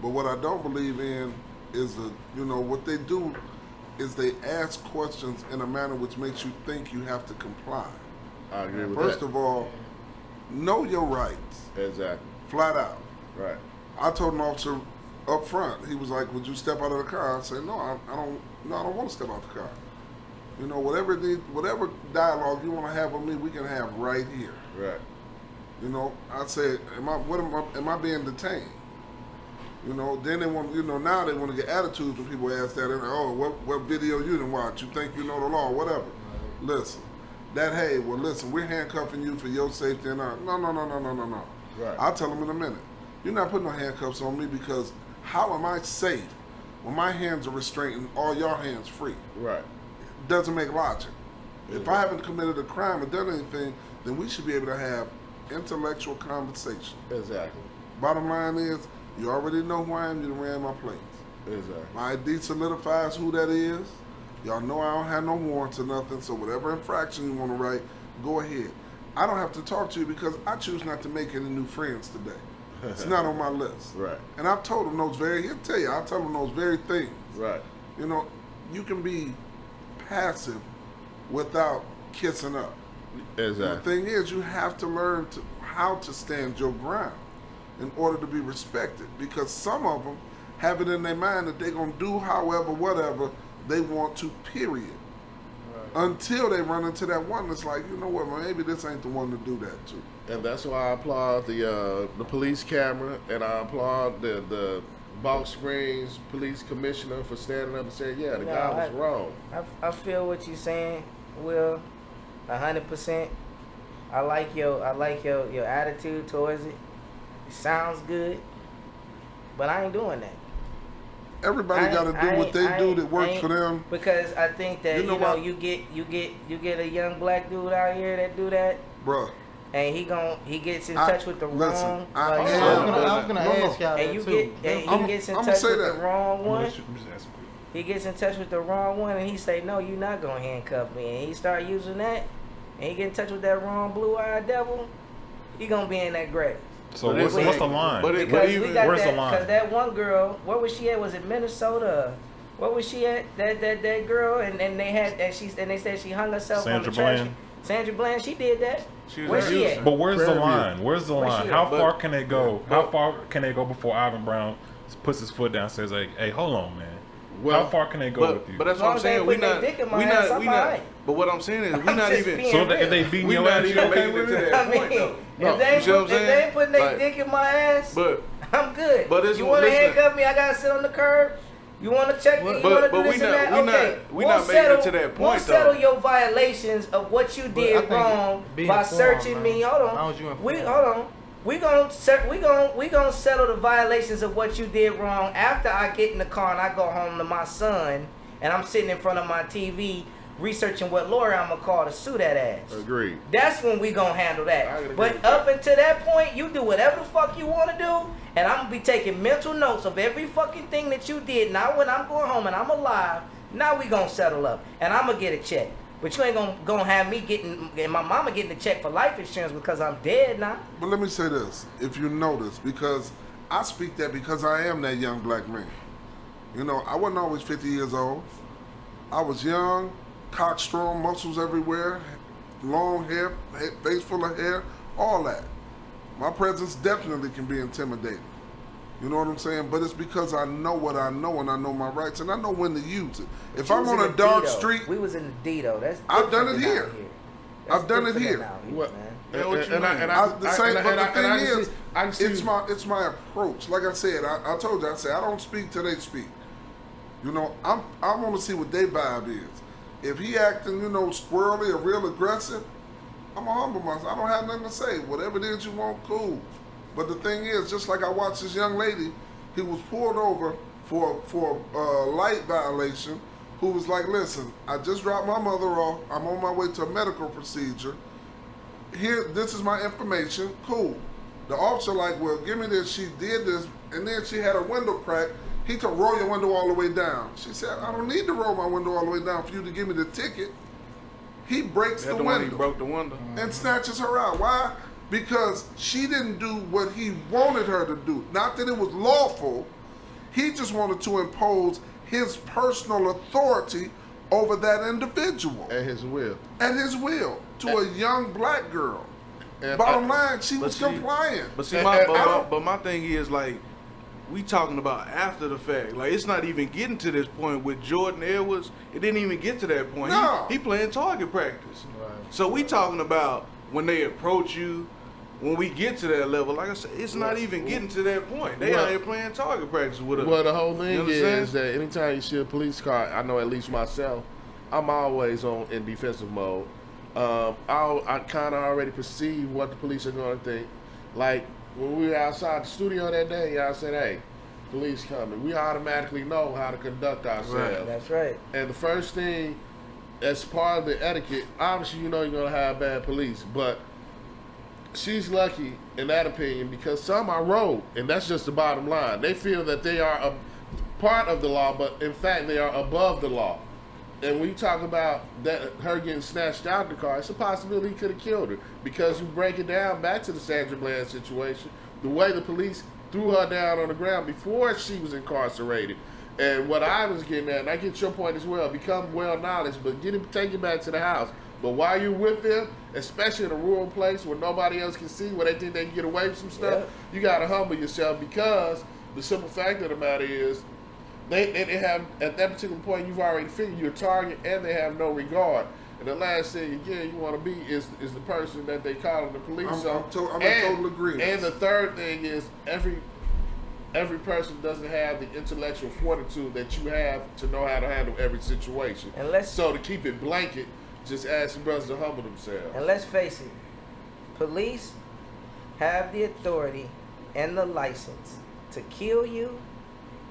C: But what I don't believe in is what they do is they ask questions in a manner which makes you think you have to comply.
B: I agree with
C: First
B: that.
C: of all, know your rights.
B: Exactly.
C: Flat out.
B: Right.
C: I told an officer up front, he was like, "Would you step out of the car?" I said, "No, I don't want to step out the car. You know, whatever dialogue you want to have with me, we can have right here."
B: Right.
C: You know, I said, am I being detained? You know, then they want, now they want to get attitudes when people ask that. They're like, "Oh, what video you didn't watch? You think you know the law, whatever." Listen, listen, we're handcuffing you for your safety and our, no.
B: Right.
C: I'll tell them in a minute. You're not putting no handcuffs on me because how am I safe when my hands are restrained and all your hands free?
B: Right.
C: It doesn't make logic. If I haven't committed a crime or done anything, then we should be able to have intellectual conversation.
B: Exactly.
C: Bottom line is, you already know who I am. You done ran my plates.
B: Exactly.
C: My ID solidifies who that is. Y'all know I don't have no warrants or nothing, so whatever infraction you want to write, go ahead. I don't have to talk to you because I choose not to make any new friends today. It's not on my list.
B: Right.
C: And I've told him he'll tell you, I'll tell him those very things.
B: Right.
C: You know, you can be passive without kissing up.
B: Exactly.
C: The thing is, you have to learn how to stand your ground in order to be respected. Because some of them have it in their mind that they're going to do however, whatever they want to, period. Right. Until they run into that one that's like, you know what, maybe this ain't the one to do that to.
B: And that's why I applaud the police camera, and I applaud the Balch Springs police commissioner for standing up and saying, yeah, the guy was wrong.
D: I feel what you're saying, Will, 100%. I like your attitude towards it. It sounds good, but I ain't doing that.
C: Everybody got to do what they do that works for them.
D: Because I think that you get a young black dude out here that do that,
C: bruh.
D: And he gets in touch with the wrong.
F: I was gonna ask y'all that too.
D: He gets in touch with the wrong one.
A: He
D: gets in touch with the wrong one, and he say, "No, you're not gonna handcuff me." And he start using that, and he get in touch with that wrong blue-eyed devil. He gonna be in that grave.
A: So what's the line?
D: Because we got
A: where's
D: that,
A: the line?
D: Because that one girl, where was she at? Was it Minnesota? Where was she at? That girl, and they said she hung herself
A: Sandra
D: on the
A: Bland.
D: trash. Sandra Bland, she did that. Where's she at?
A: But where's the line? Where's the line? How far can they go? How far can they go before Ivan Brown puts his foot down and says, like, "Hey, hold on, man. How far can they go with you?"
E: But that's what I'm saying. We not. But what I'm saying is we not even.
A: So if they beating your ass, you okay with it?
D: I mean, if they ain't putting their dick in my ass, I'm good.
E: But
D: you want to handcuff me? I gotta sit on the curb. You want to check? You want to do this and that? Okay,
E: we're not making it to that point.
D: We'll settle your violations of what you did wrong by searching me. Hold on. We gonna settle the violations of what you did wrong after I get in the car and I go home to my son and I'm sitting in front of my TV researching what lawyer I'm gonna call to sue that ass.
B: Agreed.
D: That's when we gonna handle that. But up until that point, you do whatever the fuck you want to do, and I'm gonna be taking mental notes of every fucking thing that you did. Now when I'm going home and I'm alive, now we gonna settle up, and I'm gonna get a check. But you ain't gonna have me and my mama getting a check for life insurance because I'm dead now.
C: But let me say this, if you notice, because I speak that because I am that young black man. You know, I wasn't always 50 years old. I was young, cock strong, muscles everywhere, long hair, face full of hair, all that. My presence definitely can be intimidating. You know what I'm saying? But it's because I know what I know and I know my rights and I know when to use it. If I'm on a dark street,
D: we was in the D though. That's
C: I've done it
D: different than
C: here.
D: out here. That's
C: I've done it
D: different
C: here.
D: than out here,
B: What-
D: man.
C: It's my approach. Like I said, I told you, I don't speak till they speak. You know, I want to see what their vibe is. If he acting, you know, squirrely or real aggressive, I'm gonna humble myself. I don't have nothing to say. Whatever it is you want, cool. But the thing is, just like I watched this young lady, he was pulled over for light violation, who was like, listen, I just dropped my mother off. I'm on my way to a medical procedure. Here, this is my information. Cool. The officer like, well, give me this. She did this, and then she had a window crack. He could roll your window all the way down. She said, I don't need to roll my window all the way down for you to give me the ticket. He breaks the
E: one he
C: window
E: broke the window.
C: and snatches her out. Why? Because she didn't do what he wanted her to do. Not that it was lawful. He just wanted to impose his personal authority over that individual.
B: At his will.
C: At his will. To a young black girl.
B: And
C: Bottom line, she was
E: see-
C: compliant.
E: But see,
B: And-
E: my,
B: and
E: but,
B: I
E: my,
B: don't-
E: but my thing is like, we talking about after the fact. Like it's not even getting to this point with Jordan Edwards. It didn't even get to that point.
C: No.
E: He playing target practice.
F: Right.
E: So we talking about when they approach you, when we get to that level. Like I said, it's not even getting to that point. They out here playing target practice with us.
B: Well, the whole
E: You
B: thing
E: understand?
B: is that anytime you see a police car, I know at least myself, I'm always in defensive mode. I kind of already perceive what the police are going to think. Like when we were outside the studio that day, y'all said, "Hey, police coming." We automatically know how to conduct ourselves.
D: That's right.
B: And the first thing, as part of the etiquette, obviously you know you're gonna have bad police, but she's lucky in that opinion because some are rogue, and that's just the bottom line. They feel that they are a part of the law, but in fact they are above the law. And when you talk about that, her getting snatched out of the car, it's a possibility he could have killed her because you break it down back to the Sandra Bland situation, the way the police threw her down on the ground before she was incarcerated. And what I was getting at, and I get your point as well, become well knowledge, but take it back to the house. But while you're with them, especially in a rural place where nobody else can see, where they think they can get away with some stuff, you got to humble yourself because the simple fact of the matter is they have, at that particular point, you've already figured you're a target and they have no regard. And the last thing, again, you want to be is the person that they call the police.
C: I'm in total agreement.
B: And the third thing is every person doesn't have the intellectual fortitude that you have to know how to handle every situation. So to keep it blanket, just ask the brothers to humble themselves.
D: And let's face it, police have the authority and the license to kill you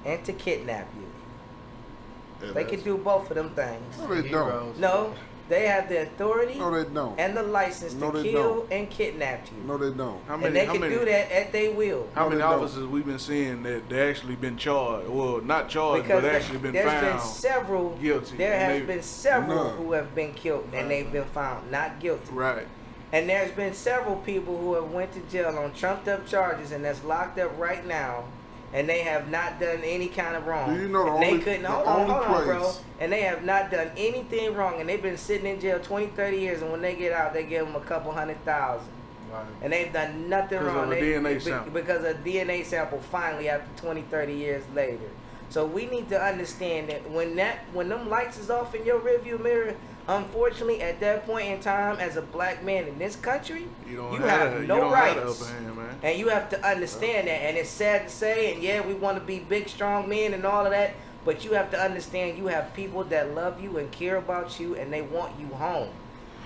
D: and to kidnap you.
B: And
D: They can do both of them things.
C: No, they don't.
D: No, they have the authority
C: No, they don't.
D: and the license
C: No,
D: to
C: they
D: kill
C: don't.
D: and kidnap you.
C: No, they don't.
E: How
D: And they can do that at their will.
E: How
C: No,
E: many
C: they don't.
E: officers we've been seeing that they actually been charged? Well, not charged,
D: Because
E: but actually been
D: there's
E: found
D: been several.
E: guilty.
D: There
E: And
D: has
E: they-
D: been several
C: None.
D: who have been killed and they've been found not guilty.
E: Right.
D: And there's been several people who have went to jail on trumped up charges and that's locked up right now, and they have not done any kind of wrong.
C: Do you know the
D: And
C: only-
D: they couldn't
C: the
D: hold on,
C: only
D: bro.
C: place-
D: And they have not done anything wrong, and they've been sitting in jail 20, 30 years, and when they get out, they give them a couple $100,000.
F: Right.
D: And they've done nothing
E: Because
D: wrong.
E: of a
D: They-
E: DNA sample.
D: Because a DNA sample finally after 20, 30 years later. So we need to understand that when them lights is off in your rearview mirror, unfortunately at that point in time as a black man in this country,
E: You don't
D: you
E: have,
D: have
E: you
D: no
E: don't
D: rights.
E: have the upper hand, man.
D: And you have to understand that. And it's sad to say, and yeah, we want to be big, strong men and all of that, but you have to understand you have people that love you and care about you and they want you home.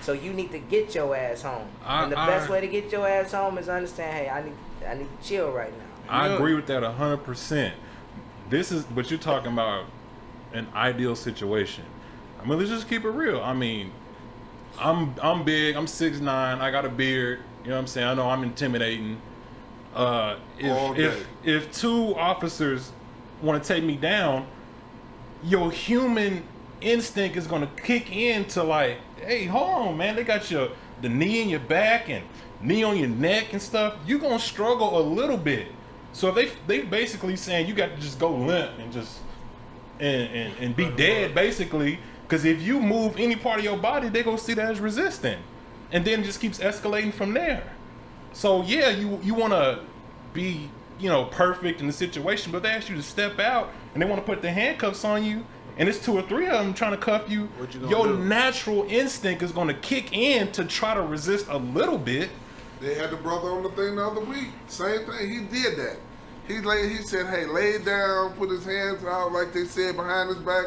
D: So you need to get your ass home. And the best way to get your ass home is understand, hey, I need to chill right now.
A: I agree with that 100%. This is, but you're talking about an ideal situation. I mean, let's just keep it real. I mean, I'm big. I'm 6'9". I got a beard. You know what I'm saying? I know I'm intimidating.
C: All day.
A: If two officers want to take me down, your human instinct is gonna kick in to like, hey, hold on, man. They got the knee in your back and knee on your neck and stuff. You're gonna struggle a little bit. So they basically saying you got to just go limp and just and be dead basically, because if you move any part of your body, they gonna see that as resistant, and then it just keeps escalating from there. So yeah, you want to be perfect in the situation, but they ask you to step out and they want to put the handcuffs on you, and it's 2 or 3 of them trying to cuff you.
E: What you gonna
A: Your
E: do?
A: natural instinct is going to kick in to try to resist a little bit.
C: They had the brother on the thing the other week. Same thing. He did that. He said, hey, lay down, put his hands out like they said behind his back.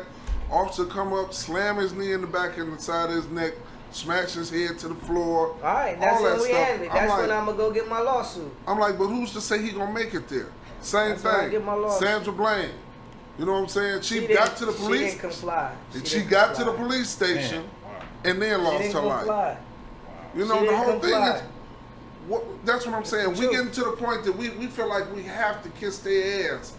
C: Officer come up, slam his knee in the back and the side of his neck, smash his head to the floor.
D: All right, that's
C: all
D: when
C: that
D: we
C: stuff.
D: handle it. That's when I'm gonna go get my lawsuit.
C: I'm like, but who's to say he gonna make it there? Same
D: That's when I
C: thing.
D: get my lawsuit.
C: Sandra Bland. You know what I'm saying? She
D: didn't-
C: got to the police.
D: She didn't comply.
C: She got to the police station and then
D: She
C: lost
D: didn't
C: her
D: comply.
C: life. You
D: She
C: know, the
D: didn't
C: whole thing
D: comply.
C: is, that's what I'm saying. We
D: truth.
C: getting to the point that we feel like we have to kiss their ass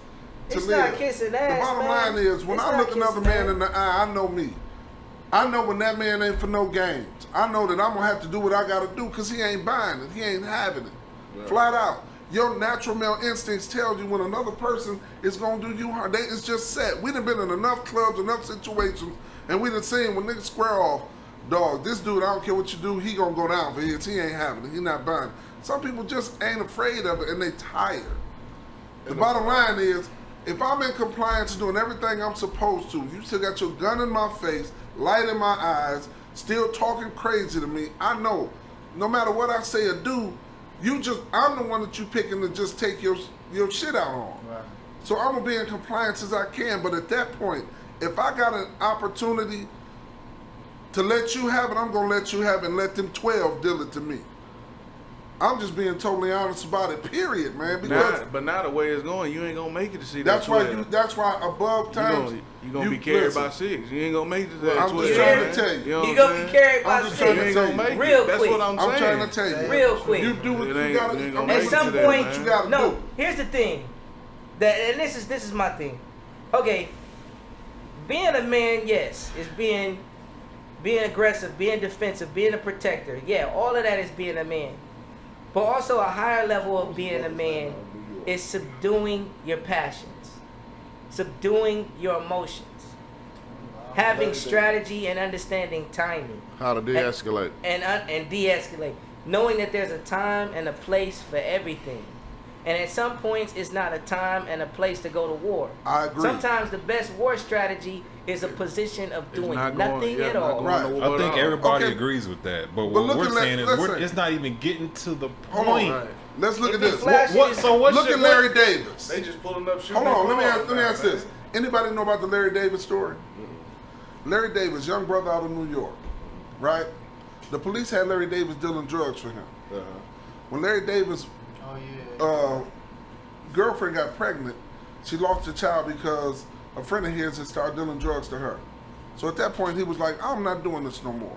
C: to
D: It's
C: live.
D: not kissing
C: The
D: ass,
C: bottom
D: man.
C: line is, when
D: It's
C: I
D: not
C: look another
D: kissing
C: man
D: ass.
C: in the eye, I know me. I know when that man ain't for no games. I know that I'm going to have to do what I got to do because he ain't buying it. He ain't having it. Flat out. Your natural male instincts tell you when another person is going to do you harm. It's just set. We done been in enough clubs, enough situations, and we done seen when niggas square off, dog, this dude, I don't care what you do, he going to go down for his. He ain't having it. He not buying it. Some people just ain't afraid of it, and they tired. The bottom line is, if I'm in compliance doing everything I'm supposed to, you still got your gun in my face, light in my eyes, still talking crazy to me, I know, no matter what I say or do, I'm the one that you picking to just take your shit out on.
F: Right.
C: So I'm gonna be in compliance as I can, but at that point, if I got an opportunity to let you have it, I'm gonna let you have it and let them 12 deal it to me. I'm just being totally honest about it, period, man. Because
E: But now the way it's going, you ain't gonna make it to see that
C: that's why
E: 12.
C: that's why above times
E: You gonna be carried
C: listen,
E: by 6. You ain't gonna make it to that
C: I'm
E: 12.
C: just trying to
E: man.
C: tell you.
E: know
D: You
E: what
D: gonna
E: I'm
D: be
E: saying?
D: carried by
C: I'm just trying to
E: You ain't
C: tell
E: gonna
C: you.
E: make
D: Real
E: it. That's
D: quick.
E: what I'm saying.
C: I'm trying to tell you.
D: Real quick.
C: You do what
E: It
C: you
E: ain't-
C: gotta
E: it ain't
C: do.
E: gonna
C: I'm
E: make
D: At
E: it
D: some
E: to that,
D: point,
C: what you gotta
D: no.
C: do.
D: Here's the thing, and this is my thing. Okay, being a man, yes, is being aggressive, being defensive, being a protector. Yeah, all of that is being a man. But also a higher level of being a man is subduing your passions, subduing your emotions, having strategy and understanding timing.
B: How to de-escalate.
D: And de-escalate, knowing that there's a time and a place for everything, and at some points it's not a time and a place to go to war.
C: I agree.
D: Sometimes the best war strategy is a position of
E: It's
D: doing
E: not going-
D: nothing
E: yeah,
D: at
E: not
D: all.
E: going
C: Right.
E: to war
A: I
E: at
A: think
E: all.
A: everybody
C: Okay.
A: agrees with that, but
C: But
A: what
C: look
A: we're
C: at
A: saying is
C: listen.
A: it's not even getting to the
C: Hold
A: point.
C: on.
E: Right.
C: Let's look
D: If
C: at
D: you
C: this.
D: flash
C: What,
D: it-
A: So what's
C: look
A: your,
C: at Larry Davis.
E: They just pulling up shooting.
C: Hold on, let
E: at
C: me ask
E: man.
C: this. Anybody know about the Larry Davis story? Larry Davis, young brother out of New York, right? The police had Larry Davis dealing drugs for him. When Larry Davis'
F: Oh yeah.
C: girlfriend got pregnant, she lost the child because a friend of his had started dealing drugs to her. So at that point, he was like, I'm not doing this no more.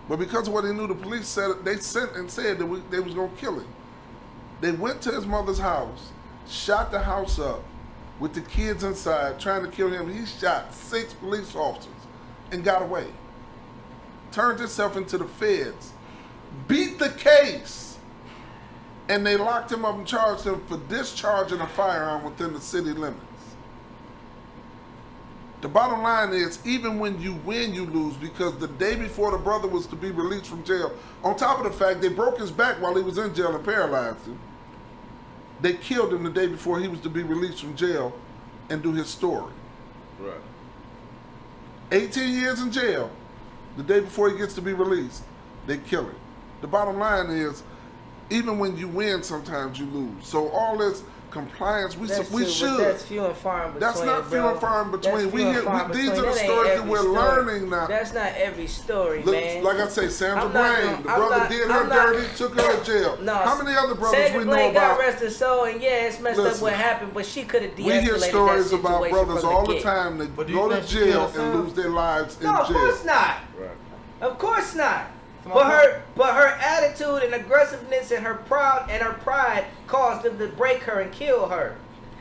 C: But because of what he knew, the police said they sent and said that they was gonna kill him. They went to his mother's house, shot the house up with the kids inside, trying to kill him. He shot 6 police officers and got away. Turned himself into the feds, beat the case, and they locked him up and charged him for discharging a firearm within the city limits. The bottom line is, even when you win, you lose, because the day before the brother was to be released from jail, on top of the fact they broke his back while he was in jail and paralyzed him, they killed him the day before he was to be released from jail and do his story.
E: Right.
C: 18 years in jail, the day before he gets to be released, they kill him. The bottom line is, even when you win, sometimes you lose. So all this compliance, we
D: That's true,
C: should.
D: but that's few and far in between.
C: That's not few
D: bro.
C: and far in
D: That's
C: between.
D: few and far in
C: These
D: between.
C: are the
D: That ain't
C: stories that
D: every
C: we're
D: story.
C: learning now.
D: That's not every story,
C: Look,
D: man.
C: like I say, Sandra
D: I'm not
C: Blaine,
D: gonna-
C: the
D: I'm
C: brother
D: not-
C: did her
D: I'm not-
C: dirty, took her to jail.
D: No,
C: How many other brothers
D: Sandra
C: we know
D: Blaine, God
C: about?
D: rest her soul, and yeah, it's messed up
C: Listen,
D: what happened, but she could have
C: We hear
D: de-escalated
C: stories
D: that
C: about
D: situation
C: brothers
D: from
C: all the
D: get.
C: time that
F: But do you
C: go to
F: think she
C: jail
F: killed
C: and
F: herself?
C: lose their lives in
D: No, of
C: jail.
D: course not.
E: Right.
D: Of course not.
F: Come
D: But
F: on,
D: her attitude and aggressiveness and her pride caused them to break her and kill her.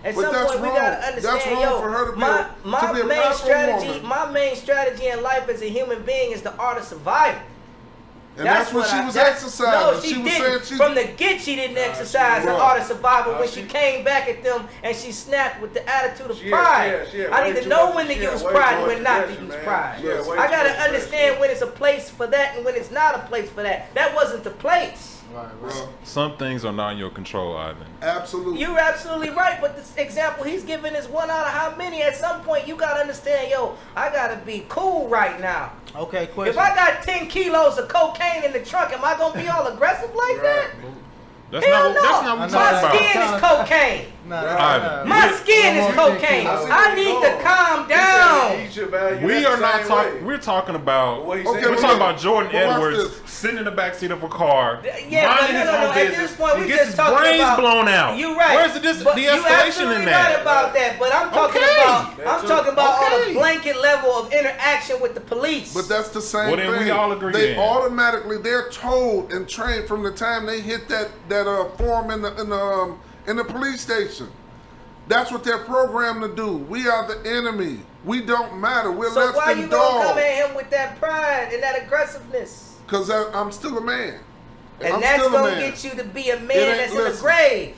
D: At
C: But
D: some
C: that's
D: point,
C: wrong.
D: we gotta understand,
C: That's wrong
D: yo,
C: for her to be
D: my
C: a
D: main
C: proper
D: strategy,
C: woman.
D: my main strategy in life as a human being is the art of survival.
C: And that's what she was exercising.
D: No, she
C: She was
D: didn't.
C: saying
D: From the get, she didn't exercise the art of survival. When she
E: she-
D: came back at them and she snapped with the attitude of
E: She had-
D: pride.
E: she had
D: I
E: way
D: need to
E: too
D: know
E: much-
D: when to
E: she had
D: use
E: way
D: pride
E: too
D: and when
E: much
D: not to
E: aggression,
D: use
E: man.
D: pride.
E: She had way
D: I
E: too
D: gotta
E: much
D: understand
E: aggression.
D: when it's a place for that and when it's not a place for that. That wasn't the place.
F: Right.
C: Well,
A: Some things are not in your control, Ivan.
C: absolutely.
D: You're absolutely right, but the example he's giving is one out of how many. At some point, you gotta understand, yo, I gotta be cool right now.
F: Okay, question.
D: If I got 10 kilos of cocaine in the trunk, am I gonna be all aggressive like that?
A: That's
D: Hell
A: not what, that's
D: no.
A: not what
F: I
A: we're
F: know
D: My
A: talking
F: that.
D: skin
A: about.
D: is cocaine.
A: Ivan.
D: My skin is cocaine. I need to calm down.
A: We are not talking. We're talking about.
E: What he
C: Okay,
E: said-
A: We're talking about Jordan
C: But watch
A: Edwards
C: this.
A: sitting in the backseat of a car,
D: Yeah, but
A: minding his
D: no.
A: own
D: At
A: business.
D: this point,
A: He
D: we
A: gets
D: just
A: his
D: talking
A: brains
D: about.
A: blown out.
D: You right.
A: Where's the
D: But you
A: de-escalation
D: absolutely
A: in
D: right
A: that?
D: about that. But I'm talking
A: Okay.
D: about. I'm talking about on
C: Okay.
D: a blanket level of interaction with the police.
C: But that's the same
A: Well, then
C: thing.
A: we all agree
C: They
A: then.
C: automatically they're told and trained from the time they hit that form in the police station. That's what they're programmed to do. We are the enemy. We don't matter. We're
D: so
C: less
D: why
C: than
D: you gonna come
C: dogs.
D: at him with that pride and that aggressiveness?
C: Because I'm still a man.
D: And
C: I'm
D: that's
C: still a
D: gonna
C: man.
D: get you to be a
C: It
D: man
C: ain't-
D: that's in the
C: listen,
D: grave.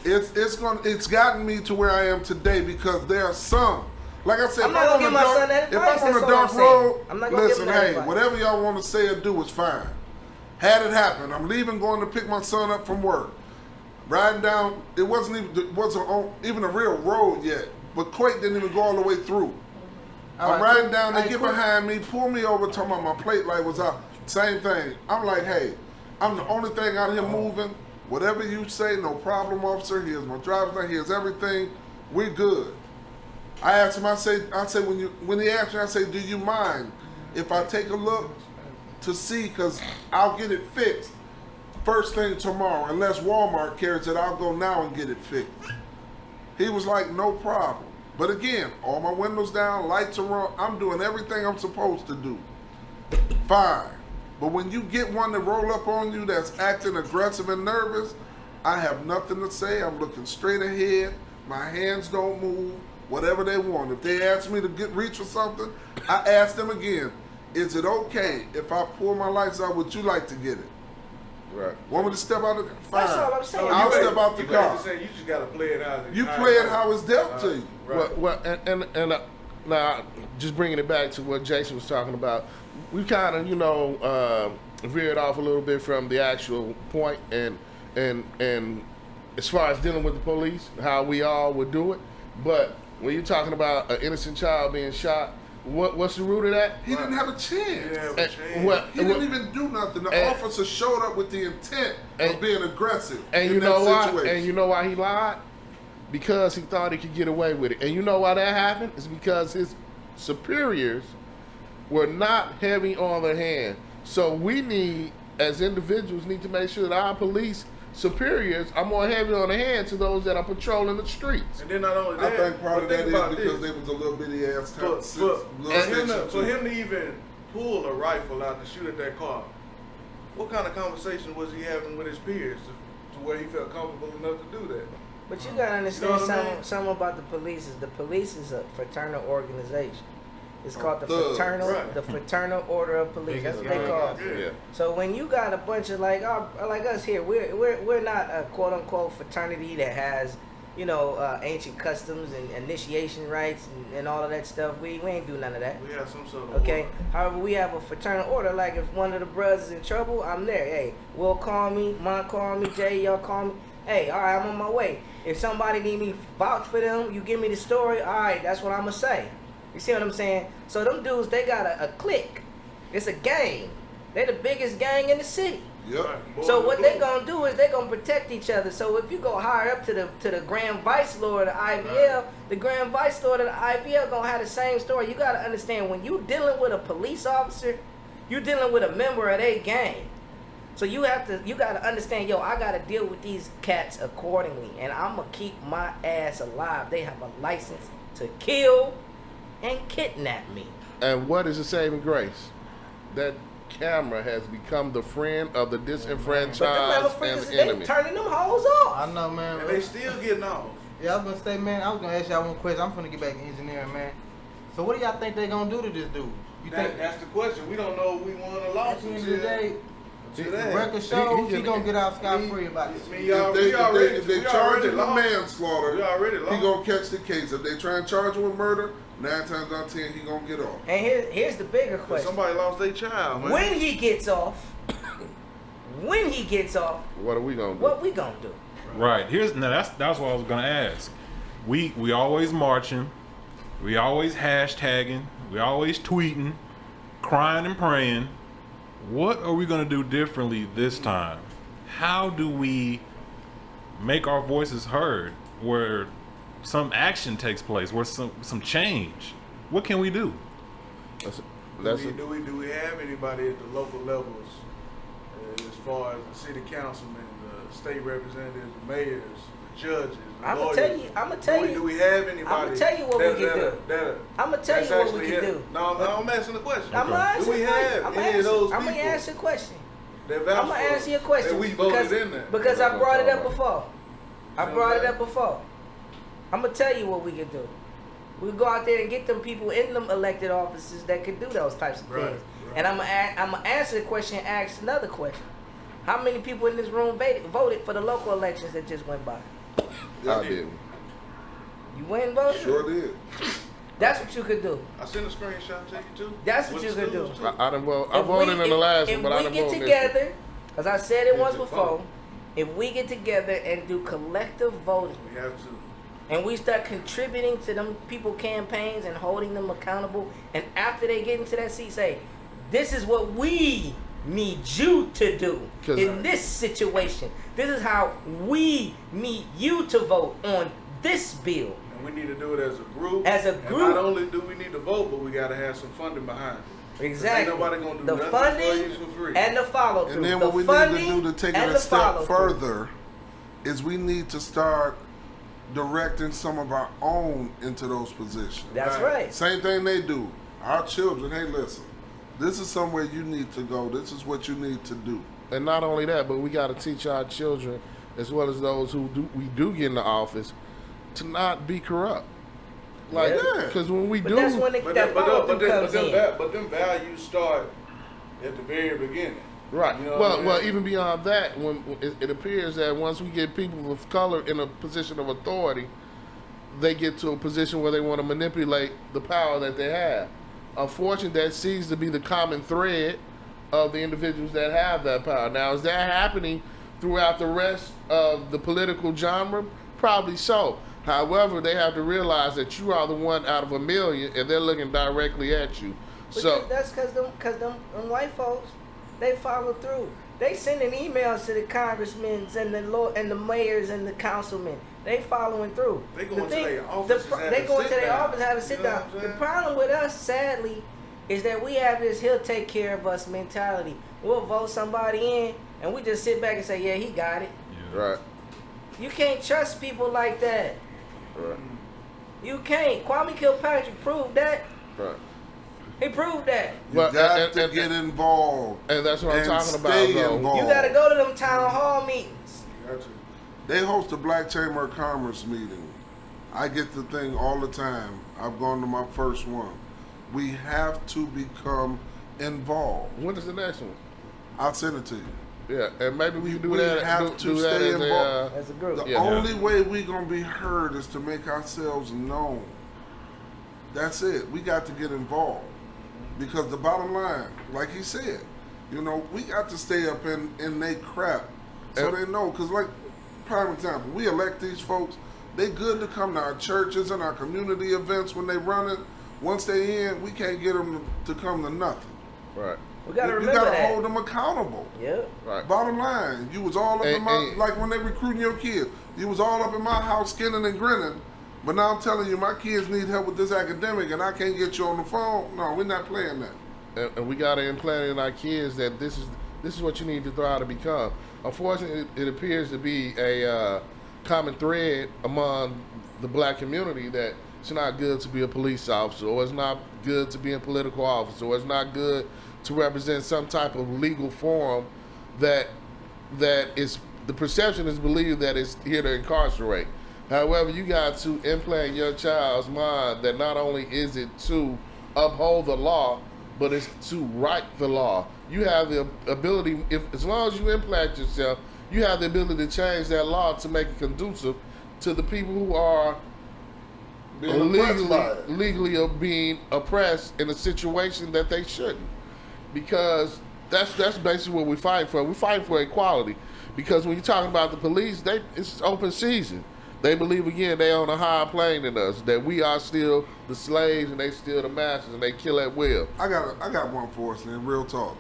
C: It's gotten me to where I am today because there are some. Like I said,
D: I'm
C: if
D: not
C: I'm
D: gonna
C: on
D: give
C: a
D: my
C: dark,
D: son that
C: if
D: advice,
C: I'm on
D: that's
C: a
D: all
C: dark
D: I'm saying.
C: road,
D: I'm not gonna give
C: listen,
D: him that
C: hey,
D: advice.
C: whatever y'all want to say or do is fine. Had it happen, I'm leaving, going to pick my son up from work. Riding down, it wasn't even a real road yet, but Quake didn't even go all the way through.
F: All
C: I'm
F: right,
C: riding down, they
F: hey,
C: get
F: quick-
C: behind me, pull me over, talking about my plate light was out. Same thing. I'm like, hey, I'm the only thing out here moving. Whatever you say, no problem, officer. Here's my driver's license. Here's everything. We're good. I asked him. I say when he asked me, I say, do you mind if I take a look to see? Because I'll get it fixed first thing tomorrow. Unless Walmart carries it, I'll go now and get it fixed. He was like, no problem. But again, all my windows down, lights are on. I'm doing everything I'm supposed to do. Fine. But when you get one to roll up on you that's acting aggressive and nervous, I have nothing to say. I'm looking straight ahead. My hands don't move. Whatever they want. If they ask me to reach for something, I ask them again, is it okay if I pull my lights out? Would you like to get it?
B: Right.
C: Want me to step out of the car?
D: That's all I'm saying.
C: I'll step out the car.
E: You just gotta play it out.
C: You play it how it's dealt to you.
E: Right.
B: Well, and now just bringing it back to what Jason was talking about, we kind of veered off a little bit from the actual point, and as far as dealing with the police, how we all would do it. But when you're talking about an innocent child being shot, what's the root of that?
C: He didn't have a chance.
B: He
C: He didn't even do nothing. The officer showed up with the intent of being aggressive.
B: And
C: in
B: you know
C: that
B: why?
C: situation.
B: And you know why he lied? Because he thought he could get away with it. And you know why that happened? It's because his superiors were not heavy on their hand. So we need, as individuals, need to make sure that our police superiors are more heavy on the hand to those that are patrolling the streets.
E: And then not only
C: I
E: that,
C: think part of
E: but
C: that
E: think about
C: is because
E: this.
C: they was a little bitty ass
E: For
C: for
E: him to even pull a rifle out to shoot at that car, what kind of conversation was he having with his peers to where he felt comfortable enough to do that?
D: But you gotta understand
E: You know what I mean?
D: something about the police is a fraternal organization. It's called the
C: Thugs.
D: Fraternal Order of Police. That's what they call it.
B: Yeah.
D: So when you got a bunch of like us here, we're not a quote unquote fraternity that has ancient customs and initiation rites and all of that stuff. We ain't do none of that.
E: We have some sort of
D: Okay.
E: order.
D: However, we have a fraternal order. Like if one of the brothers is in trouble, I'm there. Hey, Will call me, Mon call me, Jay, y'all call me. Hey, all right, I'm on my way. If somebody need me vouch for them, you give me the story. All right, that's what I'm gonna say. You see what I'm saying? So them dudes, they got a clique. It's a gang. They the biggest gang in the city.
C: Yep.
D: So what they gonna do is they gonna protect each other. So if you go higher up to the Grand Vice Lord of the IVL, the Grand Vice Lord of the IVL gonna have the same story. You gotta understand when you dealing with a police officer, you dealing with a member of their gang. So you gotta understand, I gotta deal with these cats accordingly, and I'm gonna keep my ass alive. They have a license to kill and kidnap me.
B: And what is the saving grace? That camera has become the friend of the
D: But them
B: disenfranchised and
D: motherfuckers,
B: the
D: they
B: enemy.
D: turning them hoes off.
F: I know, man.
E: And they still getting off.
F: Yeah, I was gonna say, man. I was gonna ask y'all one question. I'm finna get back to engineering, man. So what do y'all think they gonna do to this dude? You think
E: That's the question. We don't know if we won a
F: at the
E: lawsuit
F: end of the
E: yet.
F: day, The
E: that.
F: record shows he gonna get out scot-free about this.
C: If they charge him with manslaughter,
E: We already
C: he
E: lost.
C: gonna catch the case. If they try and charge him with murder, 9 times out of 10 he gonna get off.
D: And here's the bigger question.
E: Somebody lost their child, man.
D: When he gets off,
B: What are we gonna do?
D: what we gonna do?
A: Right. That's what I was gonna ask. We always marching, we always hashtagging, we always tweeting, crying and praying. What are we gonna do differently this time? How do we make our voices heard where some action takes place, where some change? What can we do?
E: Do we have anybody at the local levels, as far as the city councilmen, the state representatives, the mayors, the judges, the
D: I'ma
E: lawyers?
D: tell you.
E: Do we have anybody?
D: I'ma tell you what we can do. I'ma tell you what we can do.
E: No, I'm asking the question.
D: I'm gonna
E: Do we have any of those
D: I'm
E: people
D: gonna answer a question.
E: that vouch
D: I'm gonna
E: for
D: answer your question
E: that we voted in there?
D: because I brought it up before.
E: You know what I'm
D: I'm gonna tell you what we can do. We go out there and get them people in them elected offices that can do those types of
E: Right,
D: things.
E: right.
D: And I'm gonna answer the question and ask another question. How many people in this room voted for the local elections that just went by?
B: I didn't.
D: You went and voted?
C: Sure did.
D: That's what you could do.
E: I sent a screenshot to you too.
D: That's what
E: With
D: you
E: the
D: could do.
E: schools, too.
B: I done vote. I voted in the last one, but I didn't vote
D: If
B: in
D: we
B: this
D: get
B: one.
D: together, as I said it once
E: It's a
D: before,
E: vote.
D: if we get together and do collective voting,
E: We have to.
D: and we start contributing to them people campaigns and holding them accountable, and after they get into that seat, say, this is what we need you to do
B: 'Cause-
D: in this situation. This is how we need you to vote on this bill.
E: And we need to do it as a group.
D: As a
E: And
D: group.
E: not only do we need to vote, but we got to have some funding behind it.
D: Exactly.
E: Ain't nobody gonna do
D: the
E: nothing
D: funding
E: for you for free.
D: and the follow through.
C: And then
D: the
C: what we
D: funding
C: need to do to take it
D: and
C: a
D: the
C: step
D: follow-through.
C: further is we need to start directing some of our own into those positions.
D: That's
E: Right.
D: right.
C: Same thing they do. Our children, hey, listen, this is somewhere you need to go. This is what you need to do.
B: And not only that, but we got to teach our children, as well as those who we do get in the office, to not be corrupt. Like,
D: Yeah.
B: because when we
D: But
B: do,
D: that's when that follow through comes in.
E: But them values start at the very beginning.
B: right.
E: You know what I mean?
B: Well, even beyond that, when it appears that once we get people of color in a position of authority, they get to a position where they want to manipulate the power that they have. Unfortunately, that seems to be the common thread of the individuals that have that power. Now, is that happening throughout the rest of the political genre? Probably so. However, they have to realize that you are the one out of a million, and they're looking directly at you. So
D: That's because them white folks, they follow through. They sending emails to the congressmen and the mayors and the councilmen. They following through.
E: They go
D: The
E: into
D: thing-
E: their offices
D: the,
E: and
D: They
E: have
D: go
E: a
D: into their
E: sit-down.
D: office and have a sit
E: You know
D: down.
E: what I'm
D: The
E: saying?
D: problem with us, sadly, is that we have this "he'll take care of us" mentality. We'll vote somebody in, and we just sit back and say, "Yeah, he got it."
B: right,
D: You can't trust people like that.
B: right,
D: You can't. Kwame Kilpatrick proved that.
B: right.
D: He proved that.
C: You
B: But-
C: got
B: and-
C: to
B: and-
C: get involved.
B: And that's what I'm
C: and
B: talking about,
C: stay
B: though.
C: involved.
D: You gotta go to them town hall meetings.
E: Gotcha.
C: They host a Black Chamber of Commerce meeting. I get the thing all the time. I've gone to my first one. We have to become involved.
B: When is the next one?
C: I'll send it to you.
B: Yeah, and maybe we can do
C: We
B: that.
C: have
B: do
C: to
B: that
C: stay
B: as
C: involved.
D: As a group.
C: The
B: Yeah.
C: only way we gonna be heard is to make ourselves known. That's it. We got to get involved. Because the bottom line, like he said, you know, we got to stay up in they crap so
B: And-
C: they know. Because, like, prime example, we elect these folks. They good to come to our churches and our community events when they run it. Once they in, we can't get them to come to nothing.
B: right,
D: We gotta
C: you
D: remember
C: gotta
D: that.
C: hold them accountable.
D: Yeah.
B: right.
C: Bottom line, you was all up in my,
B: And-
C: like when they recruiting your kids, you was all up in my house skinning and grinning, but now I'm telling you my kids need help with this academic and I can't get you on the phone. No, we're not playing that.
B: And we got to implant in our kids that this is what you need to try to become. Unfortunately, it appears to be a common thread among the black community that it's not good to be a police officer, or it's not good to be in political office, or it's not good to represent some type of legal forum that is the perception is believed that it's here to incarcerate. However, you got to implant in your child's mind that not only is it to uphold the law, but it's to write the law. You have the ability, as long as you implant yourself, you have the ability to change that law to make it conducive to the people who are
C: Being oppressed by it.
B: legally being oppressed in a situation that they shouldn't. Because that's basically what we fight for. We fight for equality. Because when you're talking about the police, it's open season. They believe again they on a higher plane than us, that we are still the slaves and they still the masters and they kill at will.
C: I got one for us, man. Real talk.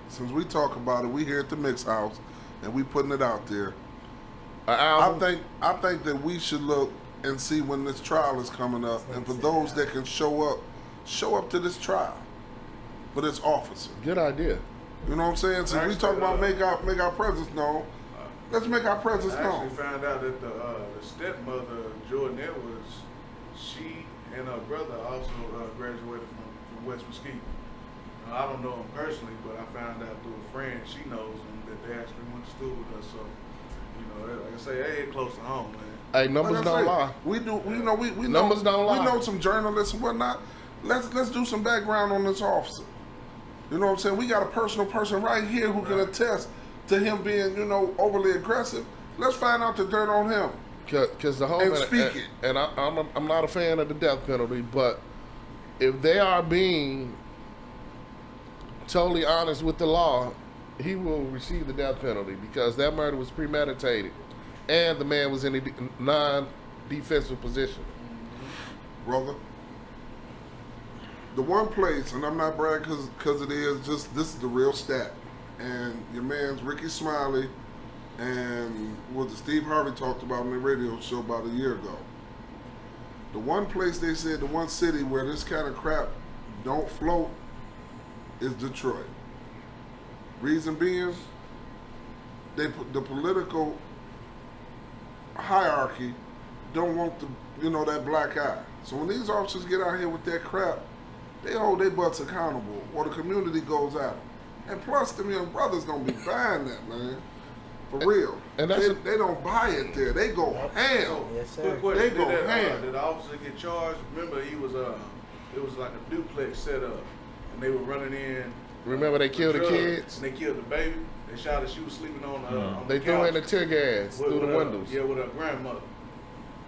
C: Since we talk about it, we here at the Mix House and we putting it out there. I think that we should look and see when this trial is coming up, and for those that can show up to this trial for this officer.
B: Good idea.
C: You know what I'm saying? Since we talk about make our presence known, let's make our presence
E: I
C: known.
E: actually found out that the stepmother, Jordan Edwards, she and her brother also graduated from West Mesquite. I don't know him personally, but I found out through a friend, she knows him, that they actually went to school with us. So, you know, like I say, they close to home, man.
B: Hey, numbers
C: Like I
B: don't
C: say,
B: lie.
C: We know
B: Numbers don't lie.
C: We know some journalists and whatnot. Let's do some background on this officer. You know what I'm saying? We got a personal person right here who can attest to him being, overly aggressive. Let's find out the dirt on him.
B: Because the whole
C: And speak it.
B: And I'm not a fan of the death penalty, but if they are being totally honest with the law, he will receive the death penalty because that murder was premeditated, and the man was in a non-defensive position.
C: Brother, the one place, and I'm not bragging because it is just, this is the real stat. And your man's Ricky Smiley and what Steve Harvey talked about on the radio show about a year ago. The one place they said, the one city where this kind of crap don't float is Detroit. Reason being, the political hierarchy don't want that black eye. So when these officers get out here with that crap, they hold their butts accountable, or the community goes at them. And plus, them young brothers don't be buying that, man. For real.
B: And
C: they don't buy it there. They go ham.
D: Yes, sir.
E: Quick question,
C: They go ham.
E: did the officer get charged? Remember, it was like a duplex setup, and they were running in.
B: Remember they killed the
E: drugs,
B: kids?
E: And they killed the baby. They shot her. She was sleeping on
B: They
E: the
B: threw in the
E: couch
B: tear gas
E: with
B: through the
E: her-
B: windows.
E: Yeah, with her grandmother.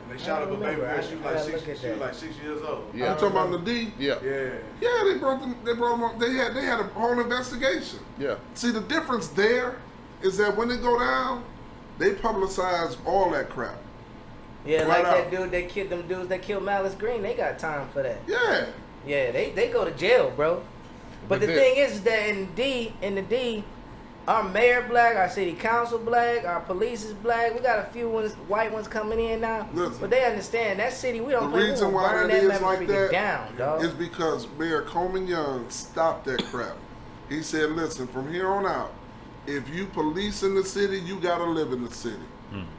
E: And they shot up a baby
D: remember.
E: girl. She was
D: I
E: like
D: gotta
E: 6.
D: look at
E: She was
D: that.
E: like 6 years old.
C: You
B: Yeah.
C: talking about the D?
B: Yeah.
E: Yeah.
C: Yeah, they brought them up. They had a whole investigation.
B: Yeah.
C: See, the difference there is that when they go down, they publicize all that crap.
D: Yeah,
C: Right
D: like
C: out.
D: that dude that killed them dudes that killed Malice Green. They got time for that.
C: Yeah.
D: Yeah, they go to jail, bro. But the
B: But
D: thing is that in the D, our mayor black, our city council black, our police is black. We got a few white ones coming in now.
C: Listen.
D: But they understand that city. We don't
C: The
D: play.
C: reason
D: We
C: why
D: burn
C: that is
D: that
C: like
D: motherfucker
C: that
D: down, dog.
C: is because Mayor Coleman Young stopped that crap. He said, listen, from here on out, if you police in the city, you got to live in the city.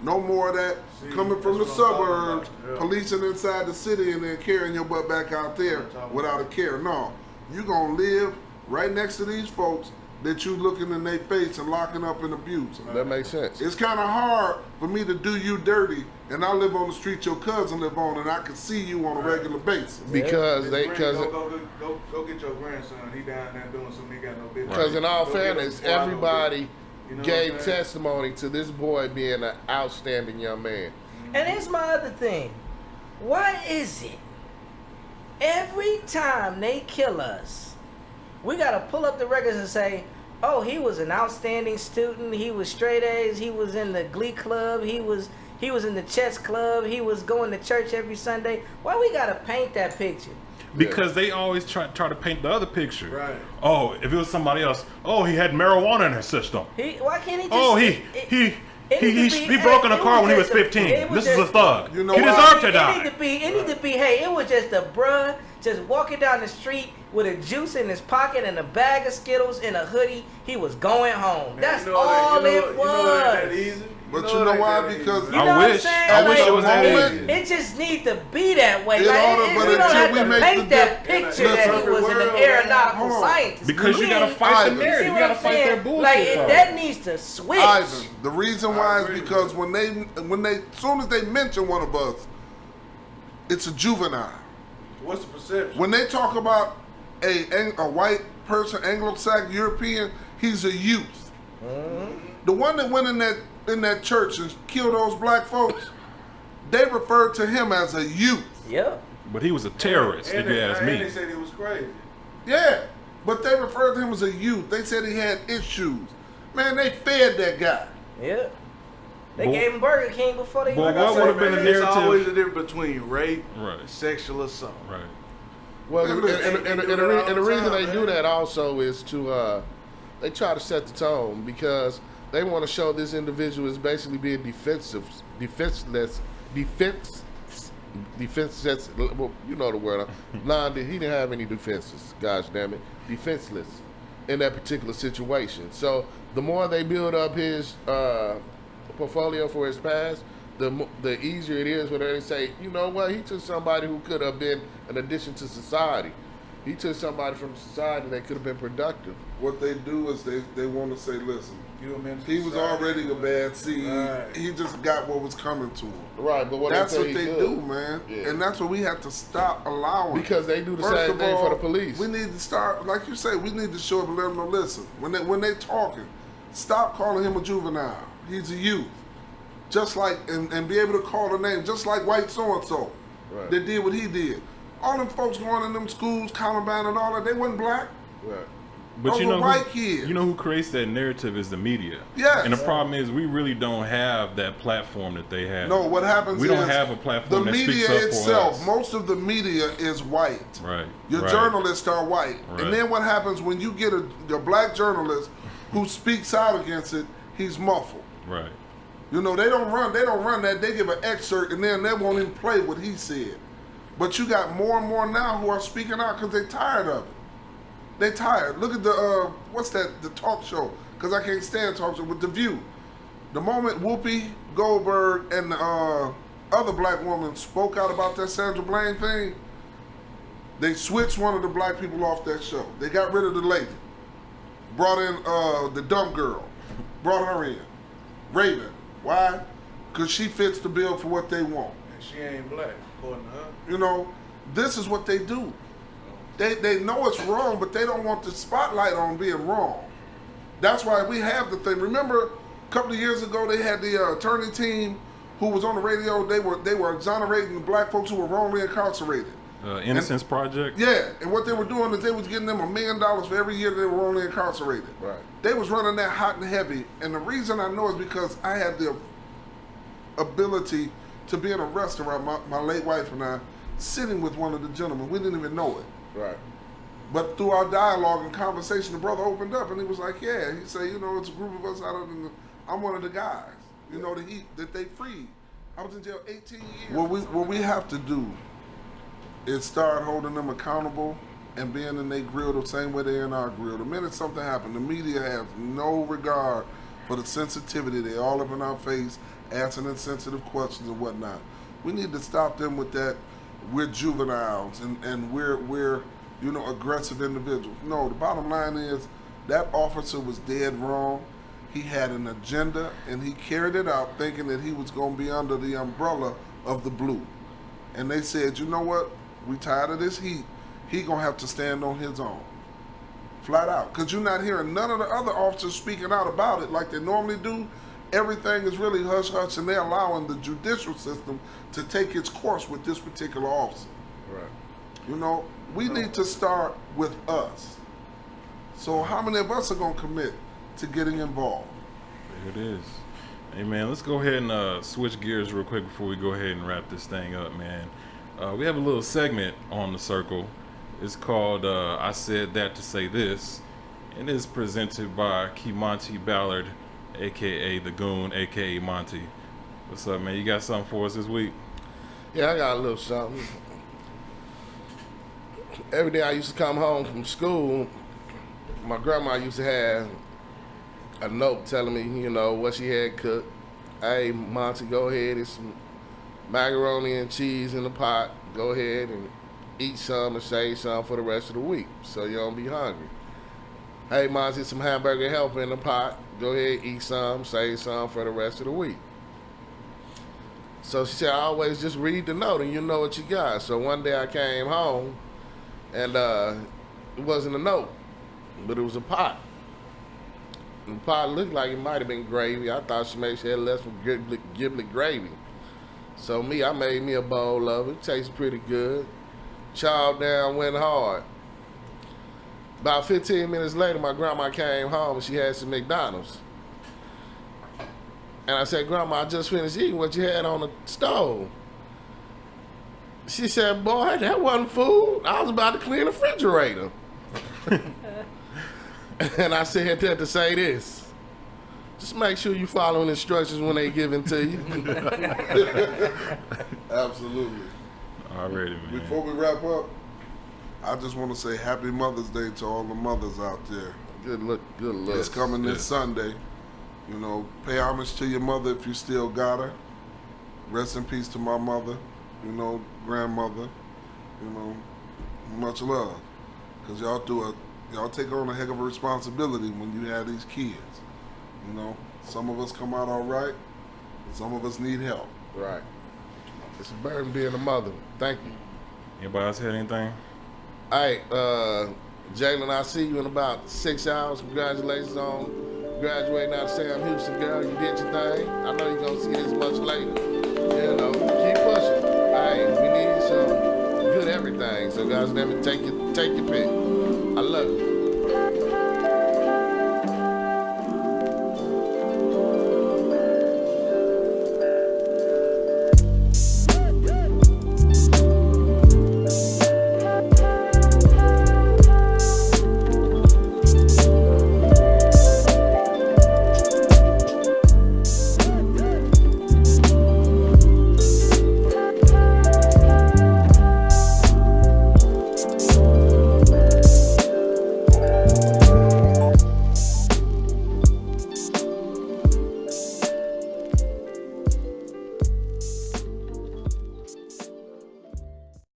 C: No more of that
E: See,
C: coming from the
E: that's what I'm talking
C: suburbs,
E: about. Yeah.
C: policing inside the city and then carrying your butt back out there without a care. No, you going to live right next to these folks that you looking in their face and locking up and abusing.
B: That makes sense.
C: It's kind of hard for me to do you dirty, and I live on the street your cousin live on, and I can see you on a regular basis.
B: Because
E: Go get your grandson. He down there doing something he got no business.
B: Because in all
E: Go get him
B: fairness,
E: before I go
B: everybody
E: get- you know
B: gave
E: what I'm saying?
B: testimony to this boy being an outstanding young man.
D: And here's my other thing. Why is it every time they kill us, we gotta pull up the records and say, oh, he was an outstanding student, he was straight A's, he was in the glee club, he was in the chess club, he was going to church every Sunday. Why we gotta paint that picture?
A: Because they always try to paint the other picture.
E: Right.
A: Oh, if it was somebody else, oh, he had marijuana in his system.
D: Why can't he just?
A: Oh, he broke in a car when he was 15. This is a thug.
C: You know
A: He
C: why?
A: deserved to
D: It
A: die.
D: need to be. Hey, it was just a bruh just walking down the street with a juice in his pocket and a bag of Skittles and a hoodie. He was going home.
E: Man,
D: That's
E: you know
D: all
E: that,
D: it
E: you know it ain't that
D: was.
E: easy.
C: But
E: know
C: you
E: it
C: know
E: ain't
C: why?
E: that easy.
C: Because
D: You know what I'm saying?
A: I wish
D: Like,
A: it was that
C: moment-
A: easy.
D: It just need to be that way.
C: In
D: Like,
C: order,
D: we
C: but
D: don't
C: until
D: have
C: we
D: to
C: make
D: paint
C: the
D: that
C: dip-
D: picture that
C: Listen,
D: he was an
E: world,
D: aeronautical
C: hold on.
D: scientist.
A: Because you
D: We
A: gotta
D: ain't-
A: fight the
C: Ivan.
A: narrative.
D: See
A: You
D: what
A: gotta
D: I'm
A: fight their
D: saying?
A: bullshit.
D: Like
A: though.
D: that needs to switch.
C: Ivan, the reason why is
E: agree
C: because
E: with
C: when they, as soon as they mention one of us, it's a juvenile.
E: What's the perception?
C: When they talk about a white person, Anglo-Saxon, European, he's a youth. The one that went in that church and killed those black folks, they referred to him as a youth.
D: Yeah.
A: But he was a terrorist, if you ask
E: And
A: me.
E: they said he was crazy.
C: Yeah, but they referred to him as a youth. They said he had issues. Man, they fed that guy.
D: Yeah. They
A: Boy-
D: gave him Burger King before they.
A: Boy,
E: Like
A: what
E: I said,
A: would've been
E: man,
A: the
E: it's
A: narrative?
E: always the difference between rape
A: Right.
E: and sexual assault.
A: Right.
B: Well,
C: Man,
B: and
C: look,
B: the reason they
E: man.
B: do that also is to they try to set the tone because they want to show this individual is basically being defenseless. Well, you know the word. He didn't have any defenses. Gosh damn it, defenseless in that particular situation. So the more they build up his portfolio for his past, the easier it is when they say, you know what, he took somebody who could have been an addition to society. He took somebody from society that could have been productive.
C: What they do is they want to say, listen,
E: You a menace to
C: he was
E: society.
C: already a bad seed.
E: Right.
C: He just got what was coming to him.
B: Right, but
C: That's
B: they
C: what
B: say
C: they
B: he could.
C: do, man.
B: Yeah.
C: And that's what we have to stop allowing.
B: Because they do the
C: First
B: same
C: of
B: thing
C: all,
B: for the police.
C: We need to start, like you say, we need to show up and let them know, listen, when they talking, stop calling him a juvenile. He's a youth. Just like, and be able to call the name, just like white so-and-so
B: Right.
C: that did what he did. All them folks going in them schools, Columbine and all that, they wasn't black.
B: Right.
A: But
C: Those
A: you
C: were
A: know,
C: white kids.
A: you know who creates that narrative is the media.
C: Yes.
A: And the problem is we really don't have that platform that they have.
C: No, what happens
A: we
C: is
A: don't have a platform
C: the
A: that
C: media
A: speaks up
C: itself,
A: for us.
C: most of the media is white.
A: Right.
C: Your
A: right.
C: journalists are white.
A: Right.
C: And then what happens when you get a black journalist who speaks out against it, he's muffled.
A: Right.
C: You know, they don't run that. They give an excerpt and then they won't even play what he said. But you got more and more now who are speaking out because they're tired of it. They tired. Look at the, the talk show, because I can't stand talk show, with The View. The moment Whoopi Goldberg and the other black woman spoke out about that Sandra Bland thing, they switched one of the black people off that show. They got rid of the lady. Brought in the dumb girl. Brought her in. Raven. Why? Because she fits the bill for what they want.
E: And she ain't black, according to her.
C: You know, this is what they do. They know it's wrong, but they don't want the spotlight on being wrong. That's why we have the thing. Remember, a couple of years ago, they had the attorney team who was on the radio. They were exonerating the black folks who were wrongly incarcerated.
A: Innocence Project.
C: Yeah, and what they were doing is they was getting them $1 million for every year they were wrongly incarcerated.
B: Right.
C: They was running that hot and heavy, and the reason I know is because I had the ability to be in a restaurant, my late wife and I, sitting with one of the gentlemen. We didn't even know it.
B: Right.
C: But through our dialogue and conversation, the brother opened up and he was like, yeah. He said, you know, it's a group of us I'm one of the guys, you know, that they freed. I was in jail 18 years. What we have to do is start holding them accountable and being in their grill the same way they're in our grill. The minute something happened, the media has no regard for the sensitivity. They all up in our face, asking insensitive questions and whatnot. We need to stop them with that. We're juveniles and we're aggressive individuals. No, the bottom line is that officer was dead wrong. He had an agenda and he carried it out thinking that he was going to be under the umbrella of the blue. And they said, you know what? We tired of this heat. He going to have to stand on his own. Flat out. Because you're not hearing none of the other officers speaking out about it like they normally do. Everything is really hush-hush, and they're allowing the judicial system to take its course with this particular officer.
B: Right.
C: You know, we need to start with us. So how many of us are going to commit to getting involved?
A: There it is. Hey, man, let's go ahead and switch gears real quick before we go ahead and wrap this thing up, man. We have a little segment on the circle. It's called I Said That to Say This, and it's presented by Kemonte Ballard, a.k.a. The Goon, a.k.a. Monty. What's up, man? You got something for us this week?
B: Yeah, I got a little something. Every day I used to come home from school, my grandma used to have a note telling me, you know, what she had cooked. Hey, Monty, go ahead. It's some macaroni and cheese in the pot. Go ahead and eat some and save some for the rest of the week so you don't be hungry. Hey, Monty, some hamburger helper in the pot. Go ahead, eat some, save some for the rest of the week. So she said, I always just read the note and you know what you got. So one day I came home and it wasn't a note, but it was a pot. And the pot looked like it might have been gravy. I thought she made sure it had less with giblet gravy. So I made me a bowl of it. Tasted pretty good. Chowed down, went hard. About 15 minutes later, my grandma came home and she had some McDonald's. And I said, Grandma, I just finished eating what you had on the stove. She said, boy, that wasn't food. I was about to clean the refrigerator. And I said that to say this. Just make sure you following instructions when they given to you.
C: Absolutely.
A: Already, man.
C: Before we wrap up, I just want to say Happy Mother's Day to all the mothers out there.
B: Good look.
C: It's coming this Sunday. You know, pay homage to your mother if you still got her. Rest in peace to my mother, you know, grandmother. You know, much love. Because y'all take on a heck of a responsibility when you have these kids. You know, some of us come out all right, and some of us need help.
B: Right. It's a burden being a mother. Thank you.
A: Anybody else had anything?
B: Hey, Jalen, I'll see you in about 6 hours. Congratulations on graduating out of Sam Houston, girl. You did your thing. I know you're going to see this much later. You know, keep pushing. Hey, we need some good everything. So, guys, let me take your pick. I love you.